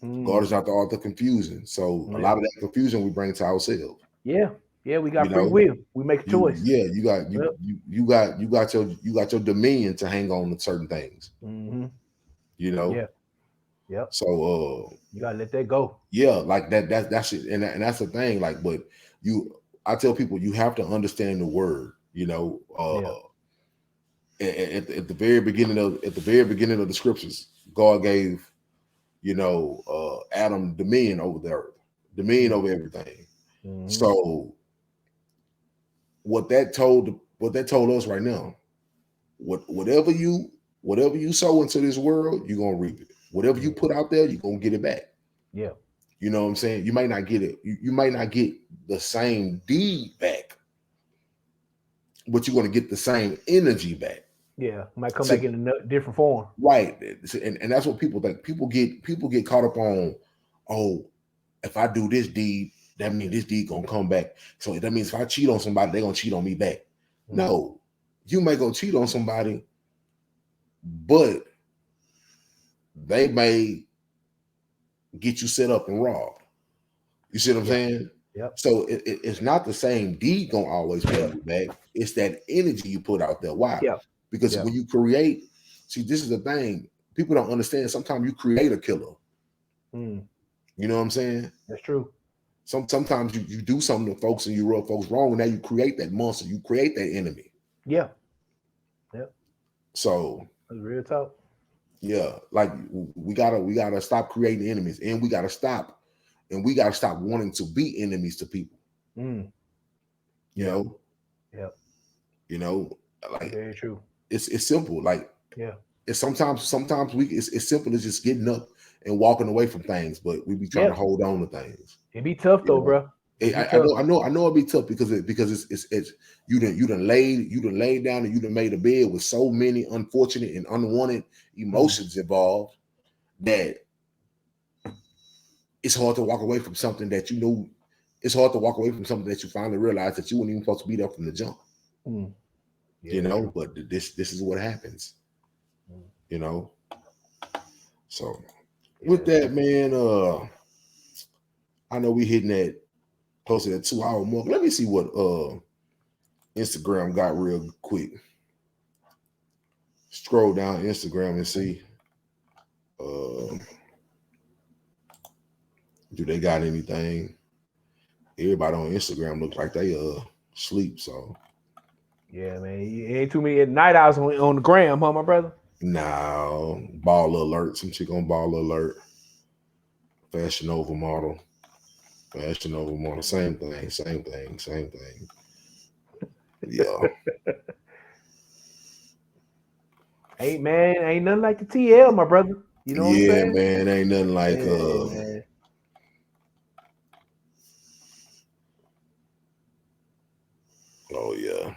God is not the author of confusion. So a lot of that confusion we bring to ourselves. Yeah, we got free will. We make a choice. You got your dominion to hang on to certain things. You know. Yeah. Yep. So you gotta let that go. Yeah, like that's it, and that's the thing. Like, but I tell people you have to understand the word. You know, at the very beginning of the scriptures, God gave Adam dominion over the earth, dominion over everything. So what that told us right now, whatever you sow into this world, you're gonna reap it. Whatever you put out there, you're gonna get it back. Yeah. You know what I'm saying? You might not get it. You might not get the same deed back, but you're going to get the same energy back. Yeah, might come back in a different form. Right, and that's what people think. People get caught up on. Oh, if I do this deed, that means this deed gonna come back. So that means if I cheat on somebody, they're gonna cheat on me back. No, you may go cheat on somebody, but they may get you set up and robbed. You see what I'm saying? Yep. So it's not the same deed gonna always pay you back. It's that energy you put out there. Why? Yeah. Because when you create, see, this is the thing. People don't understand. Sometimes you create a killer. You know what I'm saying? That's true. Sometimes you do something to folks and you rub folks wrong, and now you create that monster. You create that enemy. Yeah. So that's real talk. Yeah, like we gotta stop creating enemies, and we gotta stop wanting to be enemies to people. You know. Yep. You know, like very true. It's simple. Like it's sometimes it's simple as just getting up and walking away from things, but we be trying to hold on to things. It be tough though, bro. I know it'd be tough because it's you done laid down and you done made a bed with so many unfortunate and unwanted emotions involved that it's hard to walk away from something that you know. It's hard to walk away from something that you finally realize that you weren't even supposed to be there from the jump. You know, true. But this is what happens. You know. So with that, man, I know we hitting that close to that 2 hour mark. Let me see what Instagram got real quick. Scroll down Instagram and see do they got anything. Everybody on Instagram looks like they sleep. So yeah, man, it ain't too many night owls on the gram, huh, my brother? No, ball alert. Some chick on ball alert. Fashion Nova model. Same thing. Yeah. Hey man, ain't nothing like the TL, my brother. You know what I'm saying? Man, ain't nothing like man. Oh yeah.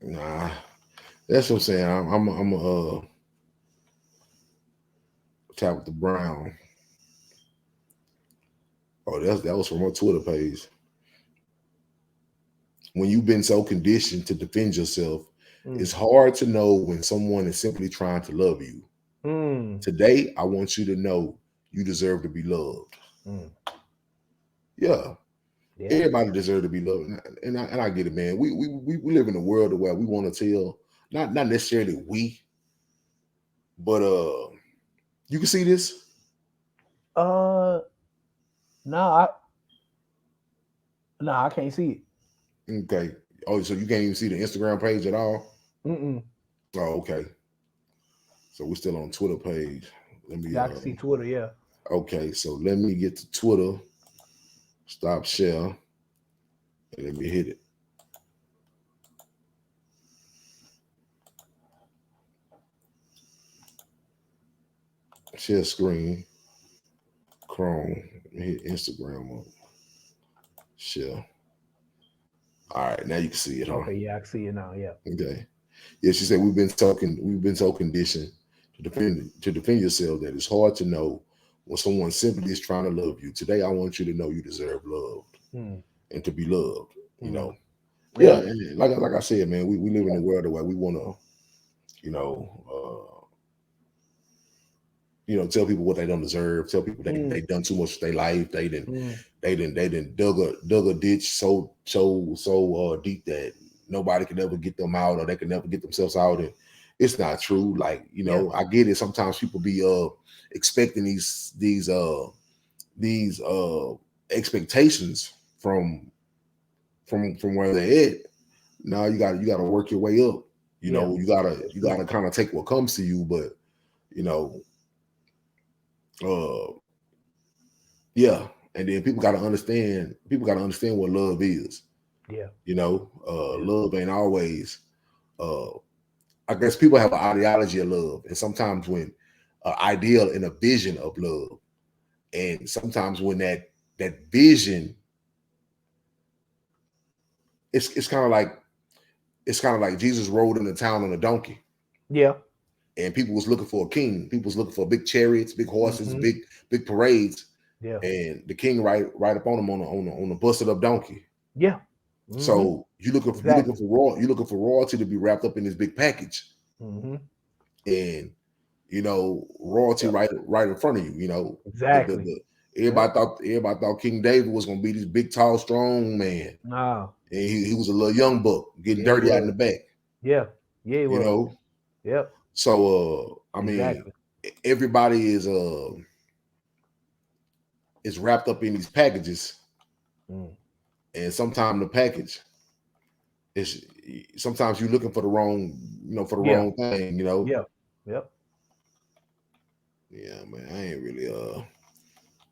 Nah, that's what I'm saying. I'm tap with the Brown. Oh, that was from her Twitter page. When you've been so conditioned to defend yourself, it's hard to know when someone is simply trying to love you. Today, I want you to know you deserve to be loved. Yeah. Everybody deserves to be loved, and I get it, man. We live in a world where we want to tell, not necessarily we, but you can see this. No, I can't see it. Okay. Oh, so you can't even see the Instagram page at all? Oh, okay. So we're still on Twitter page. Let me. I can see Twitter. Yeah. Okay, so let me get to Twitter. Stop share. And let me hit it. Share screen. Chrome. Hit Instagram up. Share. All right, now you can see it, huh? Okay, yeah, I can see it now. Yeah. Okay. Yeah, she said we've been so conditioned to defend yourself that it's hard to know when someone simply is trying to love you. Today, I want you to know you deserve love and to be loved. You know. Yeah, and like I said, man, we live in a world where we want to you know, tell people what they don't deserve. Tell people they done too much with their life. They didn't dug a ditch so deep that nobody can ever get them out, or they can never get themselves out. And it's not true. Like, you know, I get it. Sometimes people be expecting these expectations from where they're at. Now you gotta work your way up. You know, you gotta kind of take what comes to you, but you know, yeah. And then people gotta understand what love is. Yeah. You know, love ain't always I guess people have an ideology of love, and sometimes when an ideal and a vision of love, and sometimes when that vision, it's kind of like Jesus rode into town on a donkey. Yeah. And people was looking for a king. People was looking for big chariots, big horses, big parades. Yeah. And the king right up on him on a busted up donkey. Yeah. So you looking for royalty to be wrapped up in this big package. And you know, royalty right in front of you. You know, exactly. Everybody thought King David was gonna be this big, tall, strong man. No. And he was a little young buck getting dirty out in the back. Yeah. Yeah, he was. You know? Yep. So I mean, everybody is wrapped up in these packages. And sometimes the package is sometimes you're looking for the wrong, wrong thing, you know. Yeah. Yep. Yeah, man. I ain't really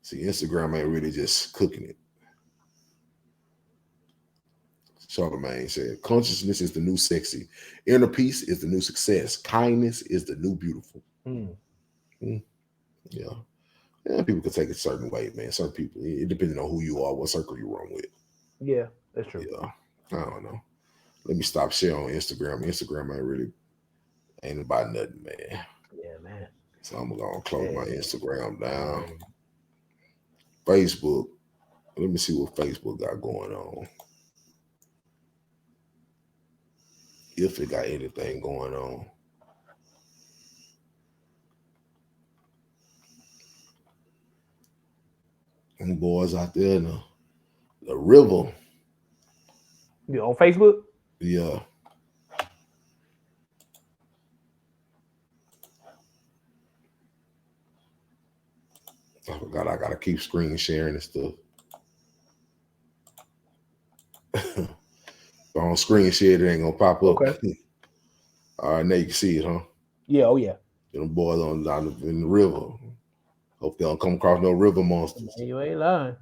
see, Instagram ain't really just cooking it. Charlamagne said, consciousness is the new sexy. Inner peace is the new success. Kindness is the new beautiful. Yeah. Yeah, people can take it a certain way, man. Certain people, it depends on who you are, what circle you run with. Yeah, that's true. Yeah. I don't know. Let me stop sharing on Instagram. Instagram ain't about nothing, man. Yeah, man. So I'm gonna close my Instagram down. Facebook. Let me see what Facebook got going on. If it got anything going on. Them boys out there in the river. You on Facebook? Yeah. I forgot I gotta keep screen sharing and stuff. If I don't screen share, it ain't gonna pop up. Okay. All right, now you can see it, huh? Yeah, oh yeah. Them boys down in the river. Hope they don't come across no river monsters. You ain't lying.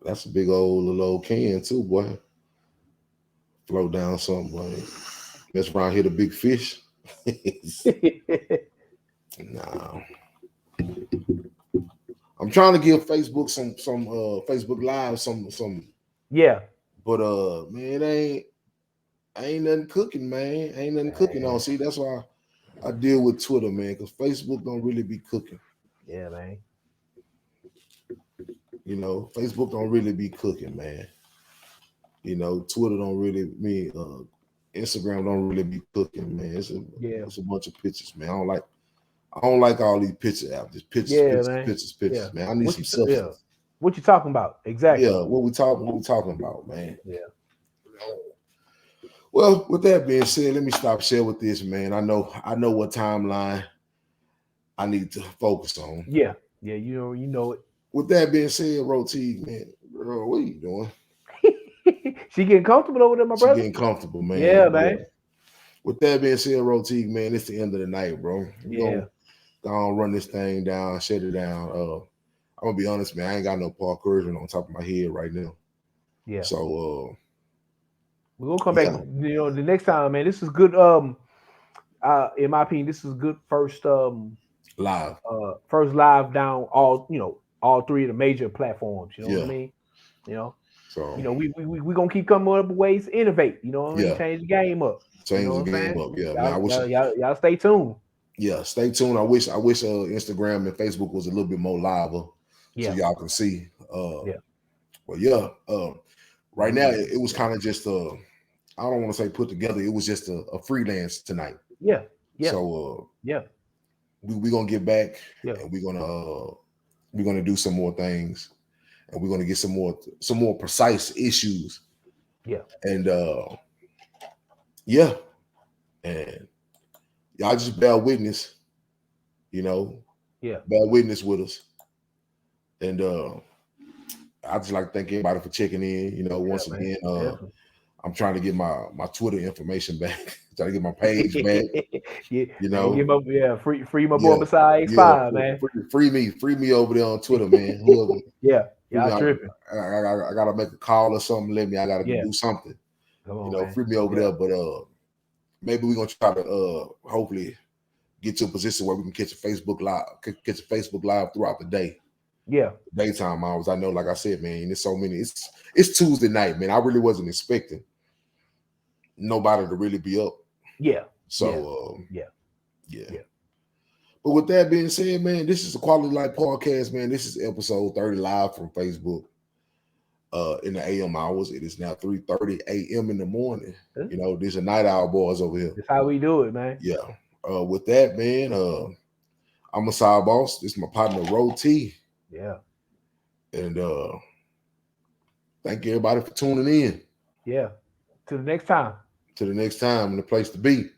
That's a big old can too, boy. Float down something, boy. Mess around, hit a big fish. Nah. I'm trying to give Facebook some Facebook Live some. Yeah. But man, ain't nothing cooking, man. Ain't nothing cooking on. See, that's why I deal with Twitter, man, because Facebook don't really be cooking. Yeah, man. You know, Facebook don't really be cooking, man. You know, Twitter don't really Instagram don't really be cooking, man. It's a bunch of pictures, man. I don't like all these picture apps. Just pictures, man. I need some substance. Yeah. What you talking about? Exactly. Yeah, what we talking about, man. Yeah. Well, with that being said, let me stop sharing with this, man. I know what timeline I need to focus on. Yeah, you know it. With that being said, Roti, man, girl, what are you doing? She getting comfortable over there, my brother. She getting comfortable, man. Yeah, man. Yeah. With that being said, Roti, man, it's the end of the night, bro. We're gonna run this thing down, shut it down. I'm gonna be honest, man. I ain't got no Paul Cursion on top of my head right now. Yeah. So we're gonna come back. You know, the next time, man. This is good. In my opinion, this is good first live. First live down all three of the major platforms. You know what I mean? You know. So we gonna keep coming up with ways to innovate. You know what I mean? Change the game up. Change the game up. Yeah, man. Y'all stay tuned. Yeah, stay tuned. I wish Instagram and Facebook was a little bit more live, so y'all can see. But right now it was kind of just I don't want to say put together. It was just a freelance tonight. Yeah. So yeah. we're gonna get back Yeah. and we're gonna do some more things, and we're gonna get some more precise issues. Yeah. And yeah, and y'all just bear witness, Yeah. bear witness with us. And I just like to thank everybody for checking in. Once Man. again, Definitely. I'm trying to get my Twitter information back, trying to get my page back. Yeah. You Man, know, free my boy yeah, Messiah yeah, X5, man. free me over there on Twitter, man. Whoever, Yeah. free me. Y'all tripping. I gotta make a call or something. Let me. I gotta Yeah. do something. Come on, man. Free me over there. But maybe we're gonna try to hopefully get to a position where we can catch a Facebook live throughout the day. Yeah. Daytime hours. I know, like I said, man, there's so many. It's Tuesday night, man. I really wasn't expecting nobody to really be up. Yeah. So yeah. But with that being said, man, this is the QuaLITy Life podcast, man. This is episode 30 live from Facebook. In the AM hours. It is now 3:30 a.m. in the morning. These are night owl boys over here. That's how we do it, man. Yeah. With that, man, I'm a side boss. This is my partner, T. Yeah. And thank everybody for tuning in. Yeah. To the next time. To the next time and the place to be.